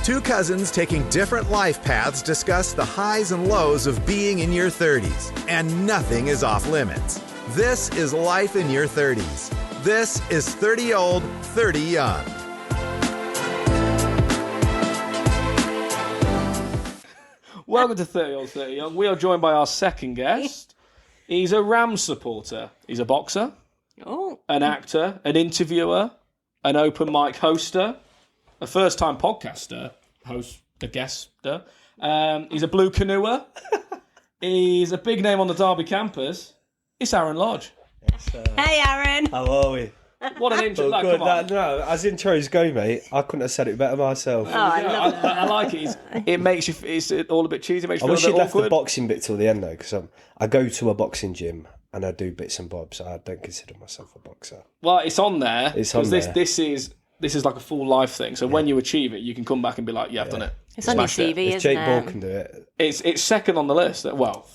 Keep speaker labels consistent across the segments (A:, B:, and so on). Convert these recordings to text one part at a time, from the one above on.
A: Two cousins taking different life paths discuss the highs and lows of being in your 30s, and nothing is off limits. This is Life in Your 30s. This is 30 Old, 30 Young.
B: Welcome to 30 Old, 30 Young. We are joined by our second guest. He's a Rams supporter. He's a boxer, an actor, an interviewer, an open mic hoster, a first-time podcaster, guester. He's a blue canoer. He's a big name on the Derby campus. It's Aaron Lodge.
C: Hey, Aaron.
D: How are we?
B: What an intro.
D: Well,
B: No, come on.
D: No, as intros go, mate, I couldn't have said it better myself.
C: Oh, I love that.
B: I like it. It makes you. It's all a bit cheesy. It makes you
D: I
B: feel
D: wish
B: a
D: you'd
B: bit
D: left
B: awkward.
D: the boxing bit till the end, though, because I go to a boxing gym and I do bits and bobs. I don't consider myself a boxer.
B: Well, it's on there.
D: It's on
B: this,
D: there.
B: This is like a full life thing. So when you achieve it, you can come back and be like, "Yeah, I've done it."
C: It's on your
B: Smashed it.
C: CV,
D: If
C: isn't
D: Jake
C: it?
D: Ball can do it,
B: It's second on the list. Well,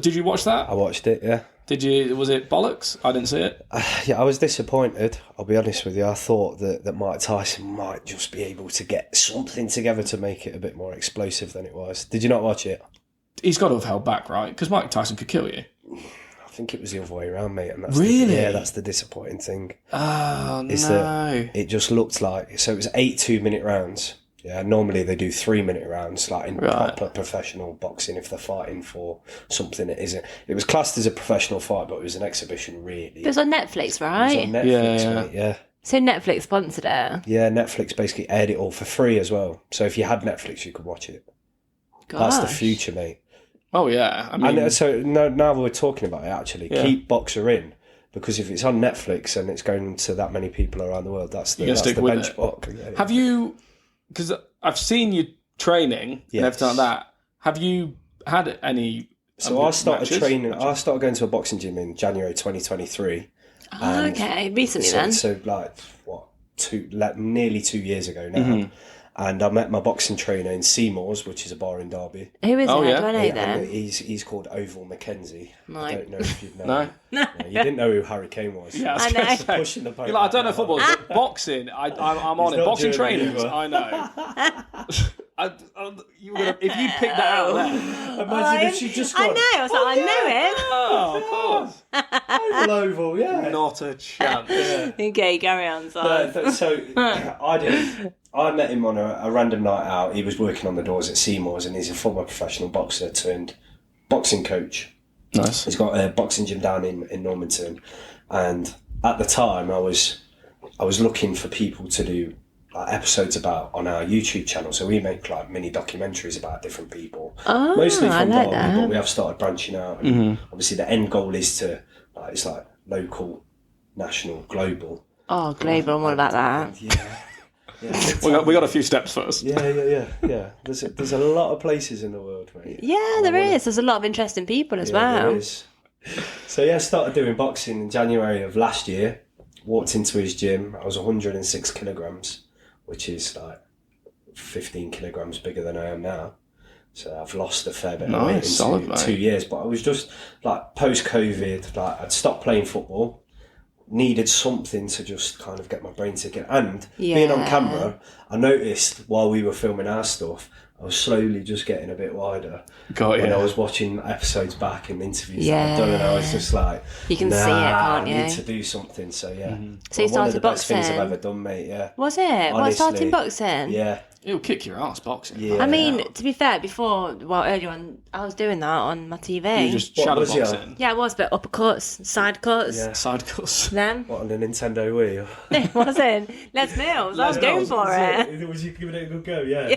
B: did you watch that?
D: I watched it, yeah.
B: Did you? Was it bollocks? I didn't see it.
D: Yeah, I was disappointed, I'll be honest with you. I thought that Mike Tyson might just be able to get something together to make it a bit more explosive than it was. Did you not watch it?
B: He's got to have held back, right? Because Mike Tyson could kill you.
D: I think it was the other way around, mate. And that's
B: Really?
D: That's the disappointing thing.
B: Oh,
D: Is
B: no.
D: that it just looked like, so it was 8 2-minute rounds. Yeah, normally they do 3-minute rounds, like in proper professional boxing, if they're fighting for something that isn't. It was classed as a professional fight, but it was an exhibition, really.
C: It was on Netflix,
D: It
C: right?
D: was on Netflix,
B: Yeah.
D: mate, yeah.
C: So Netflix sponsored it.
D: Yeah, Netflix basically aired it all for free as well. So if you had Netflix, you could watch it.
C: Gosh.
D: That's the future, mate.
B: Oh yeah. I mean,
D: And so now we're talking about it, actually.
B: Yeah.
D: Keep Boxer in. Because if it's on Netflix and it's going to that many people around the world, that's the
B: stick with it.
D: benchmark. Yeah,
B: have you? Because I've seen you training and
D: Yes.
B: everything like that. Have you had any?
D: So I started
B: matches?
D: training. I started going to a boxing gym in January 2023.
C: Oh, okay. Recently then.
D: So like nearly 2 years ago now.
B: Mm-hmm.
D: And I met my boxing trainer in Seymour's, which is a bar in Derby.
C: Who is
B: Oh,
C: it?
B: yeah.
C: Do I know
D: And
C: them?
D: he's called Oval Mackenzie.
C: No.
D: I don't know if you know.
B: No.
D: him. Yeah, you didn't know who Harry Kane was.
B: Yeah,
C: I know.
D: Pushing the
B: You're like, I don't know football, but boxing, I'm on it.
D: not
B: Boxing
D: German
B: trainings,
D: either.
B: I know. If you picked that out there,
D: Imagine if she just
C: I
D: gone,
C: know. I was like, I know him.
B: oh, of course,
D: Oval, yeah.
B: not a chance.
C: Okay, carry on. So.
D: I met him on a random night out. He was working on the doors at Seymour's, and he's a former professional boxer turned boxing coach.
B: Nice.
D: He's got a boxing gym down in Normanton, and at the time I was looking for people to do like episodes about on our YouTube channel. So we make like mini documentaries about different people,
C: Oh,
D: mostly
C: I
D: from
C: like
D: Derby,
C: that.
D: but we have started branching out. And obviously, the end goal is to it's like local, national, global.
C: Oh, global. I'm all about that.
D: Yeah.
B: We got a few steps first.
D: Yeah. There's a lot of places in the world, mate.
C: Yeah, there is. There's a lot of interesting people as
D: Yeah, there
C: well.
D: is. So yeah, I started doing boxing in January of last year. Walked into his gym. I was 106 kilograms, which is like 15 kilograms bigger than I am now. So I've lost a fair bit of weight in
B: solid, mate.
D: 2 years. But I was just like post-COVID, like I'd stopped playing football. Needed something to just kind of get my brain ticking. And being on
C: Yeah.
D: camera, I noticed while we were filming our stuff, I was slowly just getting a bit wider.
B: Got
D: When
B: you.
D: I was watching episodes back and interviews that I've done, and I was just like,
C: You can see it, can't
D: I
C: you?
D: need to do something. So yeah.
C: So you
D: One of
C: started
D: the best things
C: boxing?
D: I've ever done, mate. Yeah.
C: Was it? What,
D: Honestly.
C: starting boxing?
D: Yeah.
B: It'll kick your ass, boxing.
D: Yeah.
C: I mean, to be fair, earlier on, I was doing that on my TV.
B: You just
D: What
B: shadow
D: was your-
B: boxing.
C: Yeah, it was, but uppercuts, side cuts,
D: Yeah.
B: Side cuts.
C: them.
D: What, on the Nintendo Wii?
C: It wasn't. Les Mills. I was going for it.
D: Was you giving it a good go? Yeah.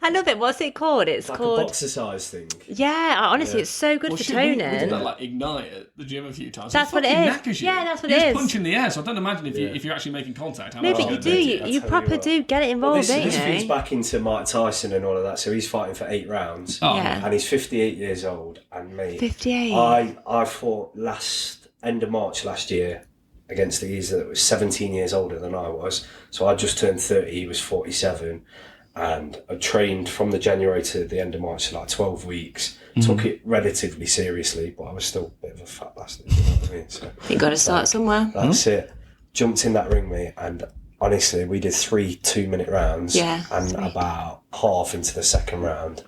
C: I love it. What's it called? It's
D: Like
C: called.
D: a boxercise thing.
C: Yeah, honestly, it's so good for
B: We
C: toning.
B: did that like Ignite at the gym a few times.
C: That's what it
B: fucking
C: is.
B: knackers you.
C: Yeah, that's what
B: you
C: it
B: just
C: is.
B: punch in the air, so I don't imagine if you're actually making contact. How
C: No,
B: much
C: but
B: it's
C: you
B: gonna
C: do.
B: do.
C: You
D: tell you
C: proper
D: what.
C: do get it involved,
D: This
C: don't
D: feeds
C: you?
D: back into Mike Tyson and all of that. So he's fighting for 8 rounds.
B: Oh,
C: Yeah.
D: And he's 58 years old. And mate,
C: 58.
D: I fought end of March last year against the geezer that was 17 years older than I was. So I just turned 30, he was 47. And I trained from the January to the end of March, so like 12 weeks. Took it relatively seriously, but I was still a bit of a fat bastard, you know what I mean? So
C: You got to start somewhere.
D: that's it. Jumped in that ring, mate, and honestly, we did 3 2-minute rounds.
C: Yeah,
D: And
C: sweet.
D: about half into the second round,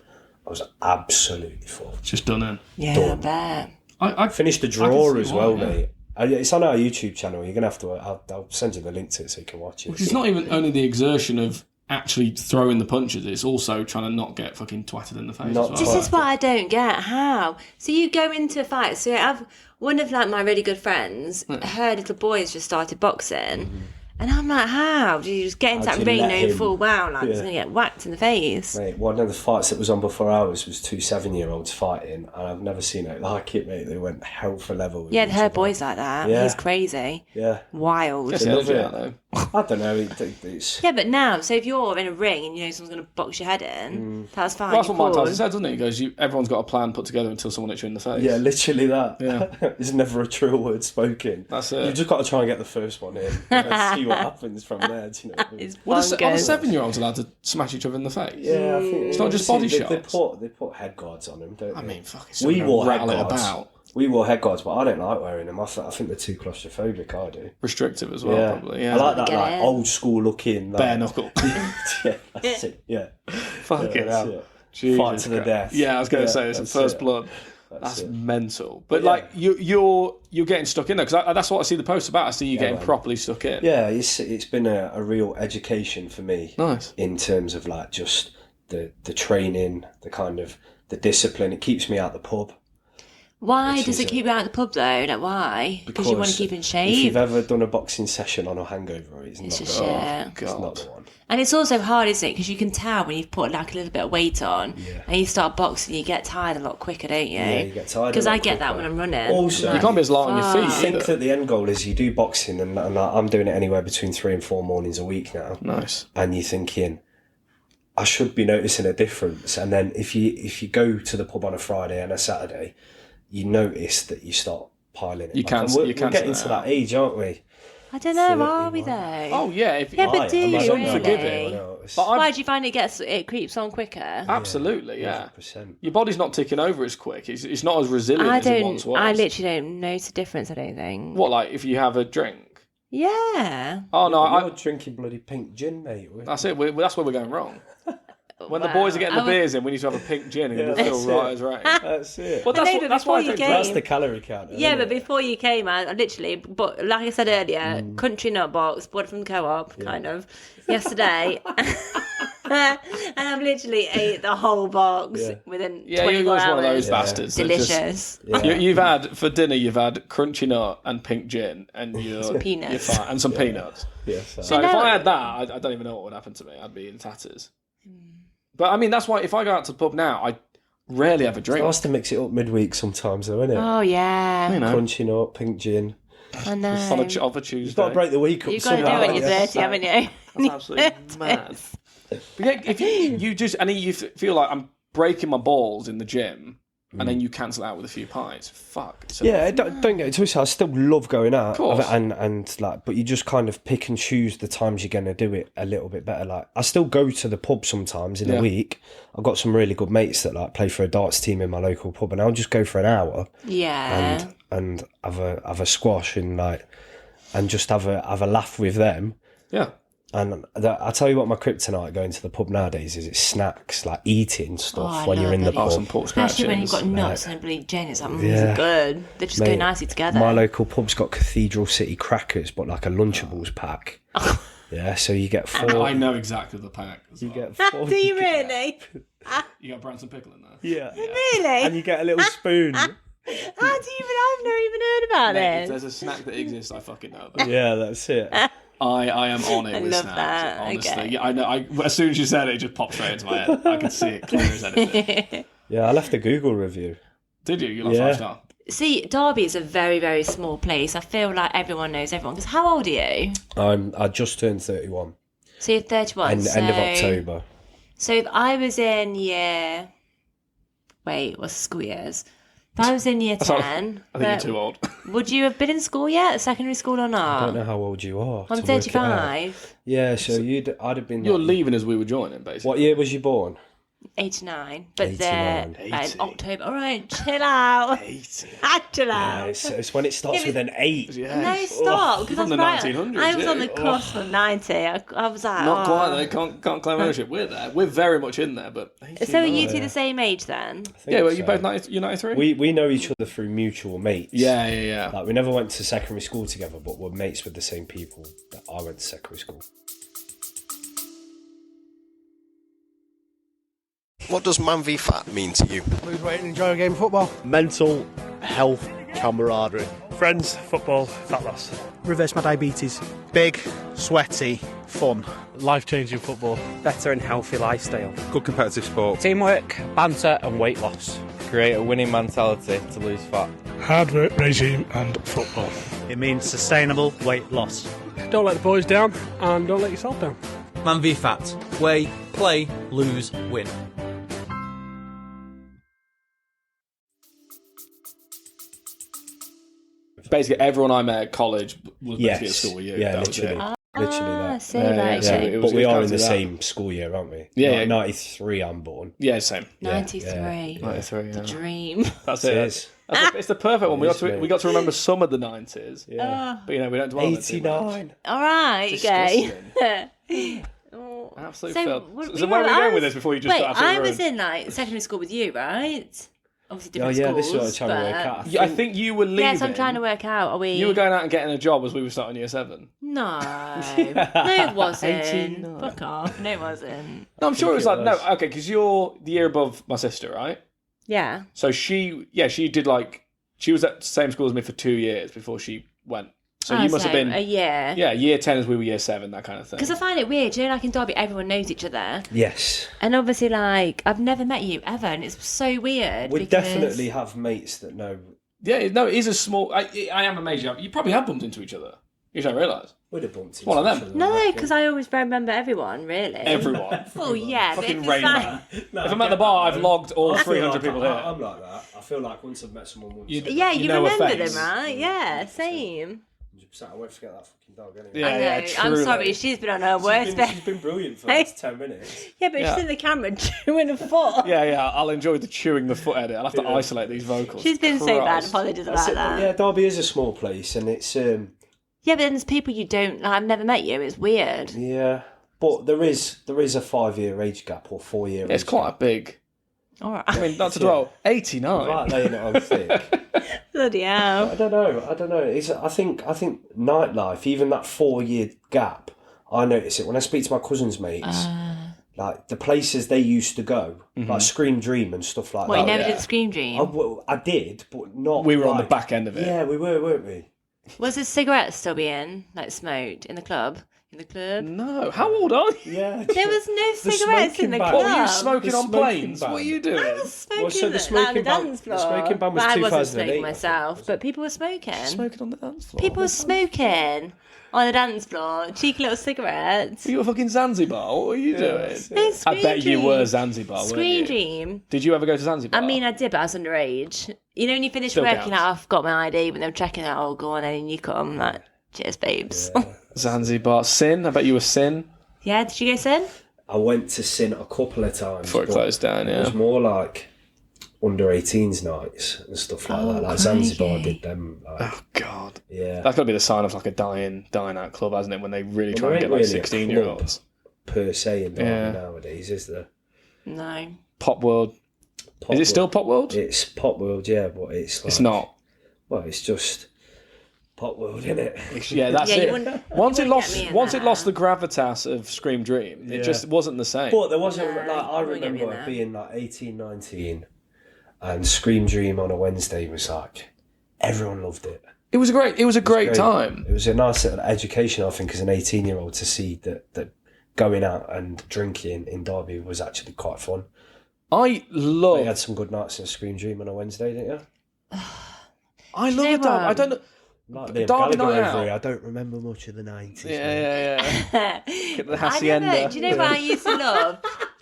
D: I was absolutely full.
B: Just done in.
C: Yeah,
D: Done.
C: I bet.
B: I
D: Finished the
B: I
D: draw
B: can see
D: as
B: why,
D: well,
B: yeah.
D: mate. It's on our YouTube channel. You're going to have to... I'll send you the link to it so you can watch it.
B: It's not even only the exertion of actually throwing the punches, it's also trying to not get fucking twatted in the face
D: Not
B: as well.
C: This is what I don't get. How? So you go into a fight. So I've one of like my really good friends. Her little boy's just started boxing, and I'm like, how do you just get into
D: How
C: that
D: do you
C: ring
D: let
C: knowing
D: him?
C: full well like he's
D: Yeah.
C: gonna get whacked in the face?
D: Mate, one of the fights that was on before ours was 2 7-year-olds fighting, and I've never seen it like it, mate. They went hell for level. with
C: Yeah,
D: each
C: her
D: other.
C: boy's like that.
D: Yeah.
C: He's crazy,
D: Yeah.
C: wild.
B: Yes,
D: Love
B: energy
D: it.
B: out there.
D: I don't know. It's...
C: Yeah, but now, so if you're in a ring and you know someone's going to box your head in, that's fine.
B: Well, that's what
C: you're
B: Mike
C: cool.
B: Tyson said, doesn't he? He goes, everyone's got a plan put together until someone hits you in the face.
D: Yeah, literally that.
B: Yeah.
D: There's never a true word spoken.
B: That's it.
D: You've just got to try and get the first one in and see what happens from there. Do you know what I mean?
C: It's
B: Well, are the
C: bonkers.
B: 7-year-olds allowed to smash each other in the face?
D: Yeah, I think
B: It's not just body
D: they
B: shots.
D: They put head guards on them, don't they?
B: I mean, fucking
D: we
B: someone
D: wore head
B: rattle it
D: guards.
B: about.
D: We wore head guards, but I don't like wearing them. I think they're too claustrophobic. I do.
B: Restrictive as well,
D: Yeah,
B: probably. Yeah.
D: I like that
C: Get
D: like
C: it.
D: old school looking. Like,
B: bare knuckle.
D: yeah, that's it. Yeah,
B: Fucking
D: that's
B: hell.
D: it.
B: Jesus
D: Fight to the
B: Christ.
D: death.
B: Yeah, I was going to say it's
D: that's
B: first
D: it.
B: blood. That's
D: it.
B: mental. But
D: Yeah.
B: like you're getting stuck in there because that's what I see the post about. I see you getting
D: man.
B: properly stuck in.
D: Yeah, it's been a real education for me.
B: Nice.
D: In terms of like just the training, the kind of the discipline. It keeps me out the pub.
C: Why
D: Which
C: does
D: is
C: it keep you out of the pub though? Like why? Because you want to keep in
D: If
C: shape.
D: you've ever done a boxing session on a hangover, it's
C: It's
D: not
C: just
D: the one.
C: shit.
D: It's not
B: God.
D: the one.
C: And it's also hard, isn't it? Because you can tell when you've put like a little bit of weight on and you start boxing, you get tired a lot quicker, don't you?
D: Yeah, you get tired.
C: Because
D: a lot
C: I get that
D: quicker.
C: when I'm running.
D: Also,
C: I'm
B: You can't be as light on your
C: fuck.
B: feet.
D: I think
B: either.
D: that the end goal is you do boxing, and I'm doing it anywhere between 3 and 4 mornings a week now.
B: Nice.
D: And you're thinking, I should be noticing a difference. And then if you go to the pub on a Friday and a Saturday, you notice that you start piling it.
B: You
D: up.
B: can't-
D: And we're
B: you can't
D: getting
B: say
D: to
B: that.
D: that age, aren't we?
C: I don't know,
D: 31.
C: are we though?
B: Oh yeah.
C: Yeah, but do you
D: It's
C: really?
B: unforgiving. But
C: Why do you find it creeps on quicker?
B: Absolutely, yeah.
D: 100%.
B: Your body's not ticking over as quick. It's not as resilient
C: I
B: as it once
C: don't.
B: was.
C: I literally don't notice a difference. I don't think.
B: What, like if you have a drink?
C: Yeah.
B: Oh no,
D: You're drinking bloody pink gin, mate.
B: that's it. That's where we're going wrong. When the boys are getting the beers in, we need to have a pink gin and
D: Yeah,
B: we'll feel
D: that's
B: right
D: it.
B: as rain.
D: That's it.
B: Well, that's
C: know,
B: what,
C: but
B: that's why I
C: before you
B: don't
C: came-
B: drink.
D: That's the calorie counter.
C: Yeah,
D: isn't
C: but
D: it?
C: before you came, I literally, but like I said earlier, country nut box, bought it from the co-op, kind of, yesterday. And I've literally ate the whole box
D: Yeah.
C: within
B: Yeah,
C: 24
B: you're
C: hours.
B: one of those bastards. that just-
C: Delicious.
D: Yeah.
B: You've had for dinner. You've had crunchy nut and pink gin, and you're
C: peanuts.
B: You're fine, and some peanuts.
D: Yeah,
B: So
C: You
B: if
C: know-
B: I had that, I don't even know what would happen to me. I'd be in tatters. But I mean, that's why if I go out to the pub now, I rarely have a
D: It's
B: drink.
D: nice to mix it up midweek sometimes, though, isn't it?
C: Oh, yeah.
B: You know,
D: Crunchy nut, pink gin.
C: I know.
B: on a Tuesday.
D: You've got to break the week up
C: You've got to do
D: somehow.
C: it when you're
D: haven't
C: 30, haven't you?
B: That's absolutely mad. But yeah, if you just and then you feel like I'm breaking my balls in the gym, and then you cancel out with a few pints. Fuck. So
D: Yeah, don't get it twisted. I still love going out,
B: course.
D: and like, but you just kind of pick and choose the times you're going to do it a little bit better. Like, I still go to the pub sometimes in
B: Yeah.
D: a week. I've got some really good mates that like play for a darts team in my local pub, and I'll just go for an hour
C: Yeah.
D: and have a squash and like and just have a laugh with them.
B: yeah.
D: And I tell you what, my kryptonite going to the pub nowadays is it's snacks, like eating stuff
C: Oh, I
D: when you're
C: love
D: in the
C: it.
B: Oh,
D: pub.
B: some pork
C: Especially when you've got
B: scratchings.
C: nuts and a bloody gin. It's like,
D: Yeah.
C: it's good. They just go
D: Mate,
C: nicely together.
D: My local pub's got Cathedral City crackers, but like a Lunchables pack. Yeah, so you get four.
B: I know exactly the pack. As
D: You
B: well.
D: get four.
C: Do you really?
B: You got Branson pickle in there.
D: Yeah.
C: Really?
D: And you get a little spoon.
C: How do you even? I've never even heard about
B: Mate, if
C: this.
B: there's a snack that exists, I fucking know that.
D: Yeah, that's it.
B: I am on it
C: I
B: with
C: love
B: snacks.
C: that.
B: Honestly,
C: Okay.
B: yeah, I know. As soon as you said it, it just popped straight into my head. I could see it clear as anything.
D: Yeah, I left a Google review.
B: Did you? You got
D: Yeah.
B: 5-star.
C: See, Derby is a very, very small place. I feel like everyone knows everyone. Because how old are you?
D: I just turned 31.
C: So you're 31.
D: End of October.
C: So if I was in year... Wait, what's the school years? If I was in year 10...
B: I think you're too old.
C: Would you have been in school yet? Secondary school or
D: I
C: not?
D: don't know how old you are.
C: I'm
D: to work it out.
C: 35.
D: Yeah, so I'd have been.
B: You're
D: like-
B: leaving as we were joining, basically.
D: What year was you born?
C: 89, but they're
D: 89.
C: in October. All right, chill out.
B: 80.
C: Chill out.
D: It's when it starts with an 8.
B: Yeah.
C: No, stop. Because
B: From the 1900s,
C: I was on
B: yeah.
C: the cusp of 90. I was like,
B: Not quite, they can't claim ownership. We're there. We're very much in there, but... 89.
C: So are you two the same age then?
B: Yeah, well, you both 90, you're 93?
D: We know each other through mutual mates.
B: Yeah.
D: Like, we never went to secondary school together, but we're mates with the same people that I went to secondary school.
E: What does Man v Fat mean to you?
F: Lose weight and enjoy a game of football.
G: Mental health, camaraderie.
H: Friends, football, fat loss.
F: Reverse my diabetes.
G: Big, sweaty, fun.
H: Life-changing football.
I: Better and healthy lifestyle.
J: Good competitive sport.
I: Teamwork, banter and weight loss.
K: Create a winning mentality to lose fat.
H: Hard work, regime and football.
F: It means sustainable weight loss.
H: Don't let the boys down and don't let yourself down.
L: Man v Fat. Weigh, play, lose, win.
B: Basically, everyone I met at college was basically at school with you.
D: Yeah,
B: that was
D: literally.
B: it.
D: Literally that.
C: Same
D: But we are in the same school year, aren't we?
B: Yeah.
D: 93 I'm born.
B: Yeah, same.
C: 93.
B: 93, yeah.
C: The dream.
B: That's it. It's the perfect one. We got to remember some of the 90s.
D: Yeah.
B: But, we don't dwell on it too much.
D: 89.
C: All right, okay.
B: Absolute
C: So,
B: filth. So where are we going with this before you just got absolutely
C: I was
B: ruined?
C: in secondary school with you, right? Obviously
D: Oh,
C: different
D: yeah,
C: schools.
D: this is what I'm trying to work out.
B: I think you were leaving.
C: Yes, I'm trying to work out. Are we?
B: You were going out and getting a job as we were starting year 7.
C: No, no, it wasn't.
B: 89.
C: Fuck off. No, it wasn't.
B: No, I'm sure it was
D: it
B: like
D: was.
B: no. Okay, because you're the year above my sister, right?
C: Yeah.
B: So she did she was at the same school as me for 2 years before she went. So you must have been
C: a year.
B: Yeah, year 10 as we were year 7, that kind of thing.
C: Because I find it weird, you know, like in Derby, everyone knows each other.
D: Yes.
C: And obviously, like, I've never met you ever, and it's so weird.
D: We
C: because...
D: definitely have mates that know.
B: Yeah, no, it is a small. I am a major. You probably have bumped into each other. You don't realise.
D: We'd have bumped into
B: One of them.
D: each other,
C: No, because I always remember everyone, really.
B: Everyone.
C: Well, yeah. but
B: Fucking
C: if
B: Rain
C: it's
B: Man.
D: No,
B: If I'm at the bar, I've logged all
D: I feel
B: 300
D: like
B: people
D: I-
B: here.
D: I'm like that. I feel like once I've met someone once.
C: Yeah, you
B: know a
C: remember them,
B: face.
C: right? Yeah, same.
D: 100%. I won't forget that fucking dog anyway.
B: Yeah,
C: I know.
B: yeah,
C: I'm
B: truly.
C: sorry, she's been on her worst bit.
D: She's been brilliant for the last 10 minutes.
C: Yeah, but
B: Yeah.
C: she's in the camera chewing a foot.
B: Yeah, I'll enjoy the chewing the foot edit. I'll have to isolate these vocals.
C: She's been so bad.
B: Christ.
C: Apologies
D: That's
C: about
D: it,
C: that.
D: but yeah, Derby is a small place, and it's
C: Yeah, but then there's people you don't. Like, I've never met you. It's weird.
D: yeah. But there is a 5-year age gap or 4-year.
B: Yeah, it's quite a big.
C: All right.
B: I mean, not to dwell. 89.
D: Right laying it on thick.
C: Bloody hell.
D: I don't know. I think nightlife, even that 4-year gap, I notice it when I speak to my cousins' mates. Like the places they used to go, like Scream Dream and stuff like
C: What,
D: that.
C: you never did the Scream Dream?
D: I did, but not.
B: We were on the
D: like-
B: back end of it.
D: Yeah, we were, weren't we?
C: Was the cigarettes still being, like, smoked in the club? In the club?
B: No. How old are you?
D: Yeah.
C: There was no
D: The
C: cigarettes in the
D: smoking ban.
C: club.
B: What were you smoking
D: The
B: on
D: smoking
B: planes?
D: ban.
B: What are you doing?
C: I was smoking
D: Well, so the
C: on the
D: smoking ban-
C: dance
D: the
C: floor.
D: smoking ban was
C: But I wasn't
D: 2008,
C: smoking
D: I think,
C: myself,
D: wasn't
C: but people were smoking.
B: Smoking on the dance floor.
C: People were smoking on the dance floor. Cheeky little cigarettes.
B: You were fucking Zanzibar. What were you doing?
C: No,
B: I
C: Screen
B: bet you
C: Dream.
B: were Zanzibar. weren't
C: Screen
B: you?
C: Dream.
B: Did you ever go to Zanzibar?
C: I mean, I did, but I was underage. You know, when you finish
B: Still
C: working
B: counts.
C: out, I've got my ID, when they're checking out, oh, go on, and you come, like, cheers, babes.
B: Zanzibar. Sin. I bet you were Sin.
C: Yeah, did you go sin?
D: I went to Sin a couple of times.
B: Before it
D: but
B: closed down,
D: It
B: yeah.
D: was more like under 18s nights and stuff like that. Like Zanzibar did them. Like,
B: Oh, God.
D: yeah.
B: That's got to be the sign of like a dying out club, hasn't it? When they really try
D: Well,
B: and
D: there
B: get like
D: ain't really a
B: 16-year-olds.
D: Per se in Derby
B: Yeah.
D: nowadays, is there?
C: No.
B: Pop World.
D: Pop
B: Is it still Pop World?
D: It's Pop World, yeah, but it's like,
B: It's not.
D: Well, it's just Pop World, isn't it?
B: Yeah, that's
C: Yeah, you
B: it.
C: wouldn't-
B: Once
C: you
B: it
C: wouldn't
B: lost,
C: get me in
B: once it
C: there.
B: lost the gravitas of Scream Dream, it just wasn't the same.
D: But there wasn't,
C: No,
D: like, I
C: you wouldn't get me in
D: remember
C: there.
D: being like 18, 19 and Scream Dream on a Wednesday was like, everyone loved it.
B: It was a great time.
D: It was a nice little education, I think, as an 18-year-old to see that going out and drinking in Derby was actually quite fun.
B: I
D: You had
B: love
D: some good nights in Scream Dream on a Wednesday, didn't you?
B: I
C: you
B: love
C: know
B: Derby. I
C: what?
B: don't know.
D: Like
B: Derby
D: Liam Gallagher
B: night
D: over
B: out.
D: here, I don't remember much of the 90s. mate.
B: Yeah. Get the
C: I
B: hacienda.
C: never, do you know what I used to love?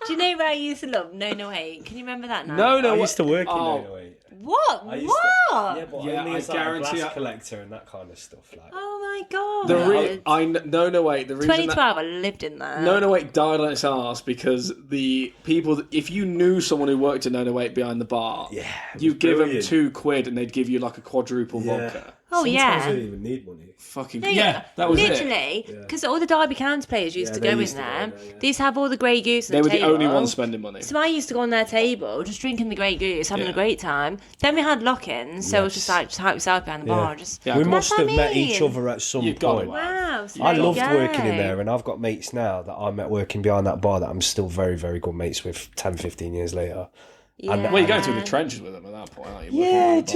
C: Do you know what I used to love? No, wait. Can you remember that now?
B: No.
D: I used to work in
B: Oh.
D: 908.
C: What?
D: I used
C: What?
D: Yeah, but
B: Yeah,
D: only
B: I
D: as like a
B: guarantee
D: glass
B: I-
D: collector and that kind of stuff. Like,
C: Oh my god!
B: The reason
C: 2012, I lived in there.
B: No 8 died on its arse because the people, if you knew someone who worked at No 8 behind the bar, you give them £2 and they'd give you like a quadruple vodka.
C: Oh,
D: Sometimes they don't even need money.
B: Fucking that was
C: literally, because all the Derby County players used to go in there. They used to have all the Grey Goose on
B: They
C: the
B: were
C: table.
B: the only ones spending money.
C: So I used to go on their table, just drinking the Grey Goose, having a great time. Then we had lock-ins, so it was just like, just help yourself behind the bar.
D: We must have met each other at some point.
C: Wow, so
D: I
C: there you
D: loved
C: go.
D: working in there, and I've got mates now that I met working behind that bar that I'm still very, very good mates with 10, 15 years later.
C: Yeah.
D: And,
B: Well, you're going through the trenches with them at that point, aren't you?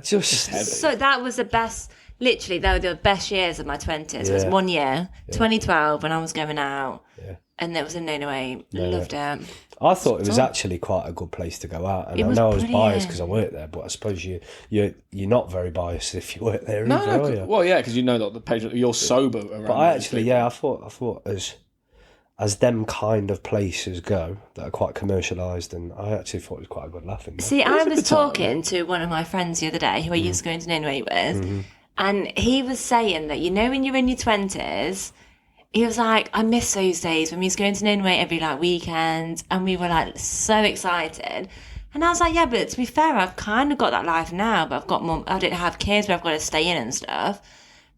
C: So that was the best. Literally, they were the best years of my 20s. It was 1 year, 2012, when I was going out, and there was a No 8. Loved it.
D: I thought it was actually quite a good place to go out, and I know I was biased because I worked there, but I suppose you're not very biased if you work there.
B: Well, yeah, because you know that the page you're sober around.
D: But I actually, I thought as them kind of places go that are quite commercialised, and I actually thought it was quite a good laugh in there.
C: See, I was talking to one of my friends the other day who I used to go into No 8 with, and he was saying that, when you're in your 20s, he was like, I miss those days when we used to go into No 8 every weekend, and we were so excited. And I was like, yeah, but to be fair, I've kind of got that life now, but I don't have kids where I've got to stay in and stuff.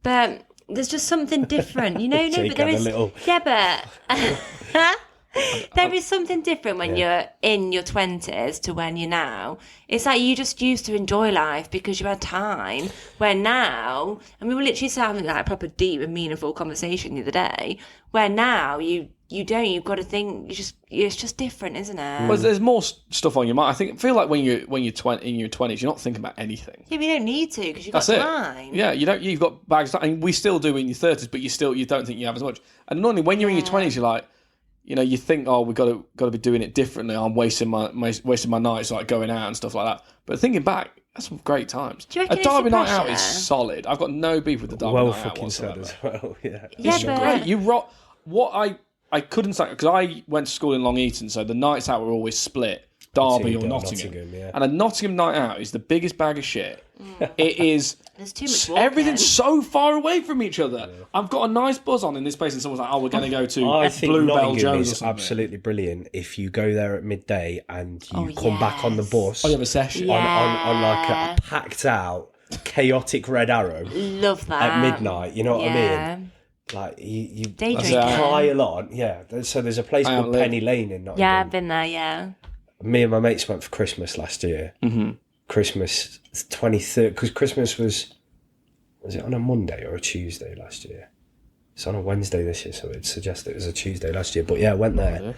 C: But there's just something different, but there is, there is something different when you're in your 20s to when you're now. It's like you just used to enjoy life because you had time. Where now, and we were literally having a proper deep and meaningful conversation the other day. Where now you don't. You've got to think. It's just different, isn't it?
B: Well, there's more stuff on your mind. I feel like when you're in your 20s, you're not thinking about anything.
C: Yeah, but you don't need to because you've got
B: That's
C: time.
B: Yeah, you don't. You've got bags of time, and we still do in your 30s, but you don't think you have as much. And normally, when you're in your 20s, you're like, you think, oh, we've got to be doing it differently. I'm wasting my nights going out and stuff like that. But thinking back, that's some great times.
C: Do you reckon
B: a Derby night out
C: pressure?
B: is solid. I've got no beef with the Derby night out whatsoever.
D: As well,
B: It's great. You rock. What I couldn't say, because I went to school in Long Eaton, so the nights out were always split, Derby or Nottingham. And a Nottingham night out is the biggest bag of shit. It is.
C: There's too much walking.
B: Everything's so far away from each other. I've got a nice buzz on in this place, and someone's like, "Oh, we're going to go to
D: I think
B: Bluebell
D: Nottingham
B: Jones."
D: is absolutely brilliant if you go there at midday and you come back on the bus.
B: Oh, you have a session
D: on like a packed out, chaotic Red Arrow.
C: Love that
D: at midnight. You know what I mean? Like you pile on. So there's a place called Penny Lane in Nottingham.
C: Yeah, I've been there. Yeah.
D: Me and my mates went for Christmas last year.
B: Mm-hmm.
D: Christmas 23rd, because Christmas was it on a Monday or a Tuesday last year? It's on a Wednesday this year, so it suggests it was a Tuesday last year. But yeah, went there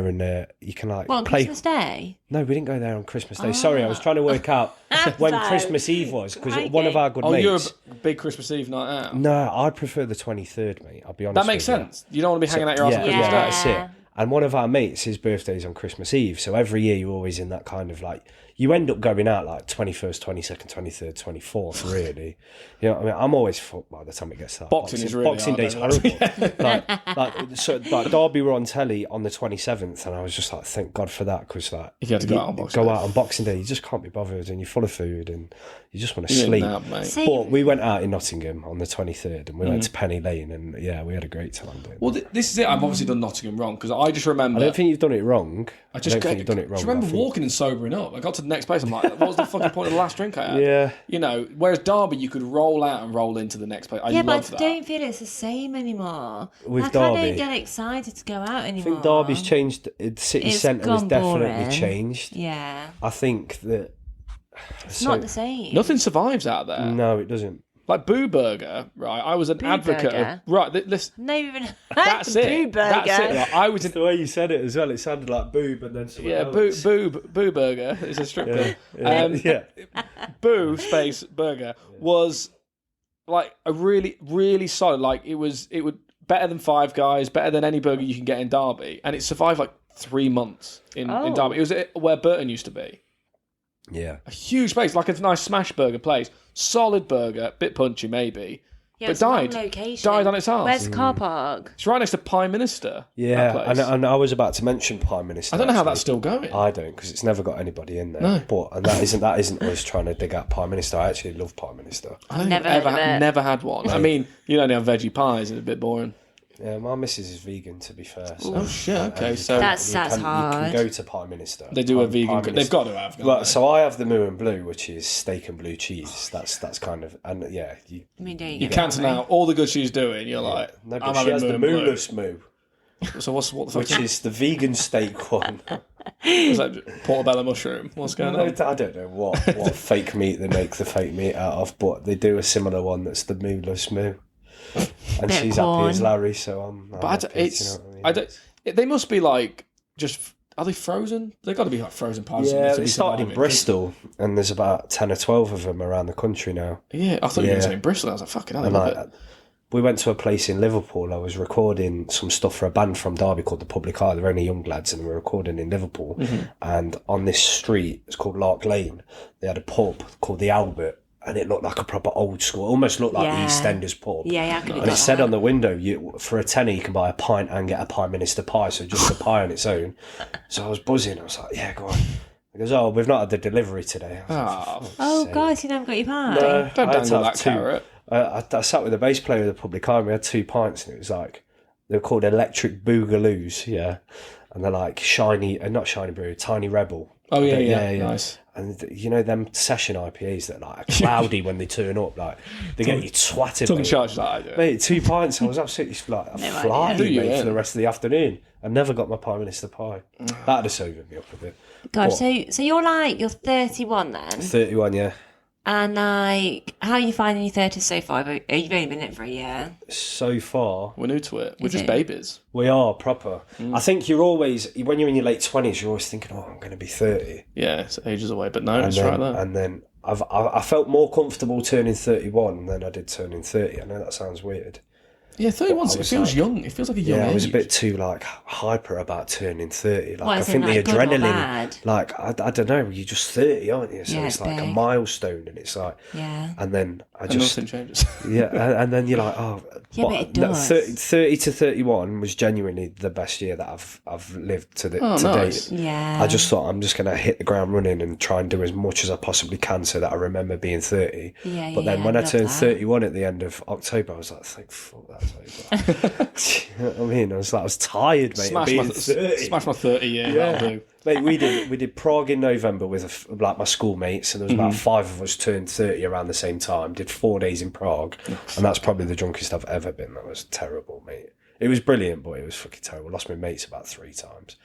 D: and you can
C: on
D: play.
C: Christmas Day?
D: No, we didn't go there on Christmas Day. Sorry, I was trying to work out when Christmas Eve was, because one of our good mates.
B: You're a big Christmas Eve night out.
D: No, I prefer the 23rd, mate. I'll be honest.
B: That makes sense. You don't want to be hanging out your ass on Christmas Day.
D: That's it. And one of our mates, his birthday's on Christmas Eve, so every year you're always in that kind of you end up going out 21st, 22nd, 23rd, 24th, really. You know what I mean? I'm always fucked by the time it gets that.
B: Boxing is really
D: Boxing Day's horrible. Derby were on telly on the 27th, and I was just like, thank God for that, because
B: if you had to go out on
D: Boxing Day, you just can't be bothered, and you're full of food, and you just want to sleep. But we went out in Nottingham on the 23rd, and we went to Penny Lane, and we had a great time doing
B: that. This is it. I've obviously done Nottingham wrong, because I just remember.
D: I don't think you've done it wrong.
B: I just remember walking and sobering up. I got to the next place. I'm like, what was the fucking point of the last drink I had?
D: Yeah.
B: Whereas Derby, you could roll out and roll into the next place. I
C: but
B: that.
C: I don't feel it's the same anymore.
D: With
C: Derby,
D: I
C: don't get excited to go out anymore.
D: I think Derby's changed. The city centre has definitely changed.
C: Yeah.
D: I think that
C: it's not the same.
B: Nothing survives out there.
D: No, it doesn't.
B: Like Boo Burger, right? I was an advocate of... Right, listen.
C: No, even...
B: That's it.
C: Boo Burger.
B: That's it. Like, I was...
D: The way you said it as well, it sounded like boob and then something else.
B: Boo Burger is a strip club. Boo space Burger was like a really, really solid... Like, it would better than Five Guys, better than any burger you can get in Derby. And it survived like 3 months in Derby. It was where Burton used to be.
D: Yeah.
B: A huge place, like a nice smash burger place. Solid burger, bit punchy maybe.
C: Yeah,
B: but
C: it's the wrong
B: died.
C: location.
B: Died on its arse.
C: Where's the car park?
B: It's right next to Prime Minister.
D: Yeah,
B: that place.
D: and I was about to mention Prime Minister.
B: I don't know how
D: actually.
B: that's still going.
D: I don't, because it's never got anybody in there.
B: No.
D: But and that isn't us trying to dig out Prime Minister. I actually love Prime Minister.
B: I've
C: Never heard of it.
B: never had one. I mean, you only have veggie pies. It's a bit boring.
D: Yeah, my missus is vegan, to be fair. So,
B: Oh shit! Okay,
D: you
B: so
D: can-
C: That's
D: you can
C: hard.
D: go to Prime Minister.
B: they do a
D: Prime
B: vegan.
D: Minister.
B: They've got to have.
D: Right, so I have the Moo and Blue, which is steak and blue cheese. That's kind of, and yeah,
C: I mean, don't
B: you cancel out all the good she's doing. You're like,
D: no,
B: I'm
D: but she
B: having
D: has the
B: moo and blue.
D: Mooless Moo,
B: So what the fuck
D: which is the vegan steak one.
B: is that? Portobello mushroom. What's going on?
D: I don't know what fake meat they make the fake meat out of, but they do a similar one that's the Mooless Moo. And
C: Bit of
D: she's
C: corn.
D: happy as Larry, so I'm
B: But
D: happy,
B: it's.
D: you know what I mean?
B: I don't. They must be like just. Are they frozen? They've got to be like frozen pies.
D: Yeah,
B: to
D: they
B: be
D: started in
B: surviving.
D: Bristol, and there's about 10 or 12 of them around the country now.
B: Yeah, I thought you were
D: Yeah.
B: saying Bristol. I was like, fucking hell, I
D: And
B: love
D: like,
B: it.
D: we went to a place in Liverpool. I was recording some stuff for a band from Derby called the Public Eye. They're only young lads, and we were recording in Liverpool.
B: Mm-hmm.
D: And on this street, it's called Lark Lane, they had a pub called the Albert, and it looked like a proper old school, almost looked like
C: Yeah.
D: EastEnders pub.
C: Yeah, I could
D: And it said on the window, for a tenner, you can buy a pint and get a Prime Minister pie, so just a pie on its own. So I was buzzing. I was like, yeah, go on. He goes, oh, we've not had the delivery today. I was like,
B: Oh,
C: Oh, God, you never got your pie.
D: no,
B: don't
D: I had to
B: dangle
D: have
B: that
D: two.
B: carrot.
D: I sat with the bass player of the Public Eye, and we had 2 pints, and it was like, they were called Electric Boogaloos, yeah. And they're like not shiny brew, Tiny Rebel.
B: Oh, yeah. Nice.
D: And you know them session IPAs that like are cloudy when they turn up, like they get you twatted.
B: Talking
D: mate.
B: charge like that.
D: Mate, 2 pints, I was absolutely like flying
B: Do you,
D: mate,
B: yeah?
D: for the rest of the afternoon. I never got my Prime Minister pie. That'd have sobered me up a bit.
C: God,
D: But
C: so you're 31 then?
D: 31, yeah.
C: And like, how are you finding your 30s so far? You've only been in it for a year.
D: So far,
B: We're new to it. We're
C: Is
B: just
C: it?
B: babies.
D: we are proper. I think you're always, when you're in your late 20s, you're always thinking, oh, I'm going to be 30.
B: Yeah, it's ages away, but no,
D: And
B: it's
D: then,
B: right there.
D: and then I felt more comfortable turning 31 than I did turning 30. I know that sounds weird.
B: Yeah, 31.
D: I
B: It
D: was
B: feels
D: like-
B: young. It feels like a young
D: Yeah,
B: age.
D: I was a bit too like hyper about turning 30. Like
C: What,
D: I
C: as in,
D: think the
C: like, good or
D: adrenaline,
C: bad?
D: like I don't know, you're just 30, aren't you? So
C: Yeah,
D: it's
C: it's
D: like a
C: big.
D: milestone, and it's like,
C: Yeah.
D: and then I
B: and
D: just
B: nothing changes.
D: yeah, and then you're like, oh,
C: Yeah, but it
D: no,
C: does.
D: 30 to 31 was genuinely the best year that I've lived to
B: nice.
D: date.
C: Yeah.
D: I just thought I'm just going to hit the ground running and try and do as much as I possibly can so that I remember being 30.
C: Yeah,
D: But then
C: yeah,
D: when I
C: love
D: turned
C: that.
D: 31 at the end of October, I was like, thank fuck that's over. You know what I mean? I was tired, mate, of being 30.
B: Smash my 30 year.
D: Yeah.
B: That'll do.
D: Mate, we did Prague in November with like my schoolmates, and there was about 5 of us turned 30 around the same time. Did 4 days in Prague, and that's probably the drunkest I've ever been. That was terrible, mate. It was brilliant, but it was fucking terrible. Lost my mates about 3 times,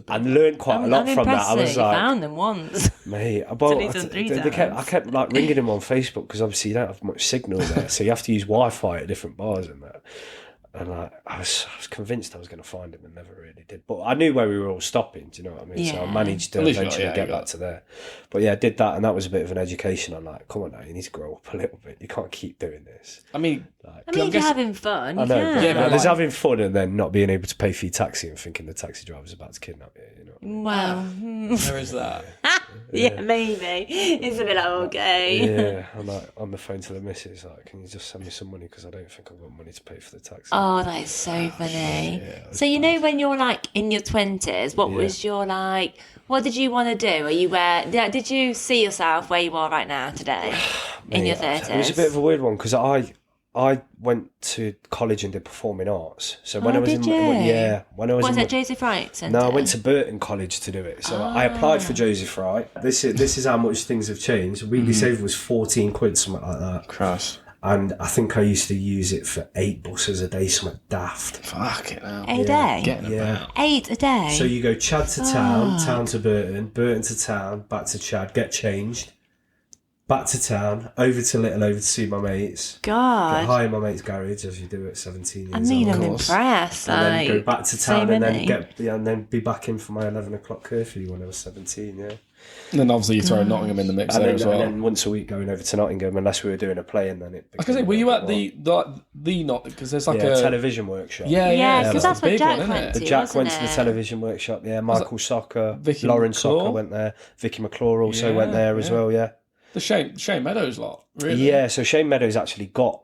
D: and learned quite a lot
C: I'm
D: from that.
C: impressed
D: I
C: that
D: was
C: you
D: like,
C: found them once.
D: mate,
C: At least 3
D: I kept like ringing him on Facebook because obviously you don't have much signal there, so you have to use Wi-Fi at different bars and that. And like, I was convinced I was going to find him and never really did. But I knew where we were all stopping, do you know what I mean? So I
C: Yeah.
D: managed to
B: At least you
D: eventually
B: got-
D: get
B: you
D: back
B: got-
D: to there. But yeah, I did that, and that was a bit of an education. I'm like, come on now, you need to grow up a little bit. You can't keep doing this.
B: I mean,
C: I mean,
B: I'm
C: if you're
B: guessing-
C: having fun,
D: I
C: you
D: know,
C: can.
D: but
B: Yeah, but
D: there's
B: like-
D: having fun and then not being able to pay for your taxi and thinking the taxi driver's about to kidnap you, you know what I mean?
C: Well,
B: there is that.
C: yeah, maybe. It's a bit like, okay.
D: Yeah, I'm like on the phone to the missus, like, can you just send me some money because I don't think I've got money to pay for the taxi.
C: Oh, that is so funny. So you know when you're like in your 20s, what was your like? What did you want to do? Are you where? Did you see yourself where you are right now today in your 30s?
D: It was a bit of a weird one because I went to college and did performing arts. So when I was
C: did you?
D: when I was
C: Was
D: in
C: it Joseph Wright Centre?
D: No, I went to Burton College to do it. So I applied for Joseph Wright. This is how much things have changed. Weekly saver was 14 quid, something like that.
B: Christ.
D: And I think I used to use it for 8 buses a day, something daft.
B: Fuck it now.
C: A day?
B: Getting about.
C: 8 a day?
D: So you go Chad to town, town to Burton, Burton to town, back to Chad, get changed, back to town, over to Little Over to see my mates.
C: God.
D: Get high in my mate's garage as you do at 17 years
C: I mean,
D: old.
C: I'm impressed.
D: And then
C: like,
D: go back to
C: so
D: town and
C: many.
D: then be back in for my 11 o'clock curfew when I was 17, yeah.
B: And then obviously you throw Nottingham in the mix
D: And
B: there
D: then,
B: as well.
D: and then once a week going over to Nottingham unless we were doing a play, and then it
B: I was gonna say, were you at the not because there's like a
D: television workshop.
C: Yeah, because that's
B: the
C: what
B: big
C: Jack
B: one, isn't
C: went
B: it?
C: to.
D: The Jack
C: wasn't
D: went to the
C: it?
D: television workshop, yeah. Michael Socker,
B: Vicky
D: Lauren
B: McClure?
D: Socker went there. Vicky McClure also
B: Yeah,
D: went there as
B: yeah.
D: well, yeah.
B: The Shane Meadows lot, really.
D: Yeah, so Shane Meadows actually got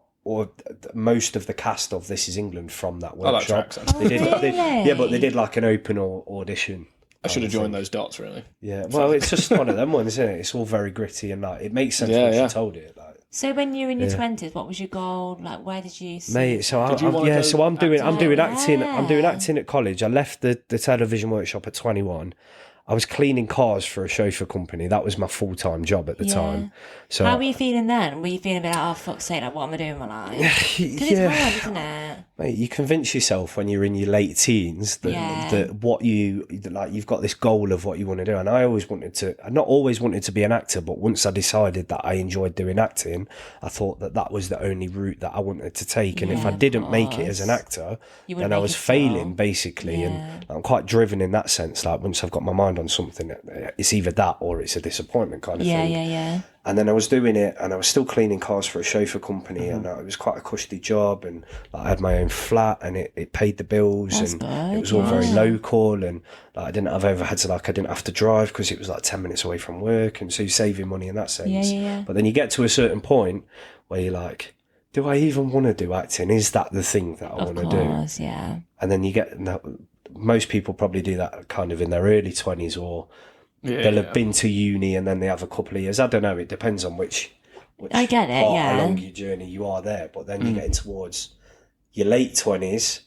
D: most of the cast of This Is England from that
B: like
D: workshop.
C: Really?
D: But they did like an open audition.
B: I should have joined those dots, really.
D: Yeah, well, it's just one of them ones, isn't it? It's all very gritty and like it makes sense when she told it. Like,
C: so when you were in your 20s, what was your goal? Like, where did you see?
D: Mate, so I'm doing acting. I'm doing acting at college. I left the television workshop at 21. I was cleaning cars for a chauffeur company. That was my full-time job at the time. So
C: how were you feeling then? Were you feeling a bit like, oh, fuck's sake, like, what am I doing with my life? Because it's hard, isn't it?
D: Mate, you convince yourself when you're in your late teens that what you've got this goal of what you want to do. And I not always wanted to be an actor, but once I decided that I enjoyed doing acting, I thought that was the only route that I wanted to take. And if I didn't make it as an actor, then I was failing, basically. And I'm quite driven in that sense. Like, once I've got my mind on something, it's either that or it's a disappointment kind of thing.
C: Yeah.
D: And then I was doing it, and I was still cleaning cars for a chauffeur company, and it was quite a cushy job, and I had my own flat, and it paid the bills, and it was all very local, and I didn't have to drive because it was like 10 minutes away from work, and so you're saving money in that sense. But then you get to a certain point where you're like, do I even want to do acting? Is that the thing that I want to do?
C: Yeah.
D: And then most people probably do that kind of in their early 20s, or they'll have been to uni and then they have a couple of years. I don't know. It depends on which
C: I get it,
D: part along your journey you are there. But then you're getting towards your late 20s,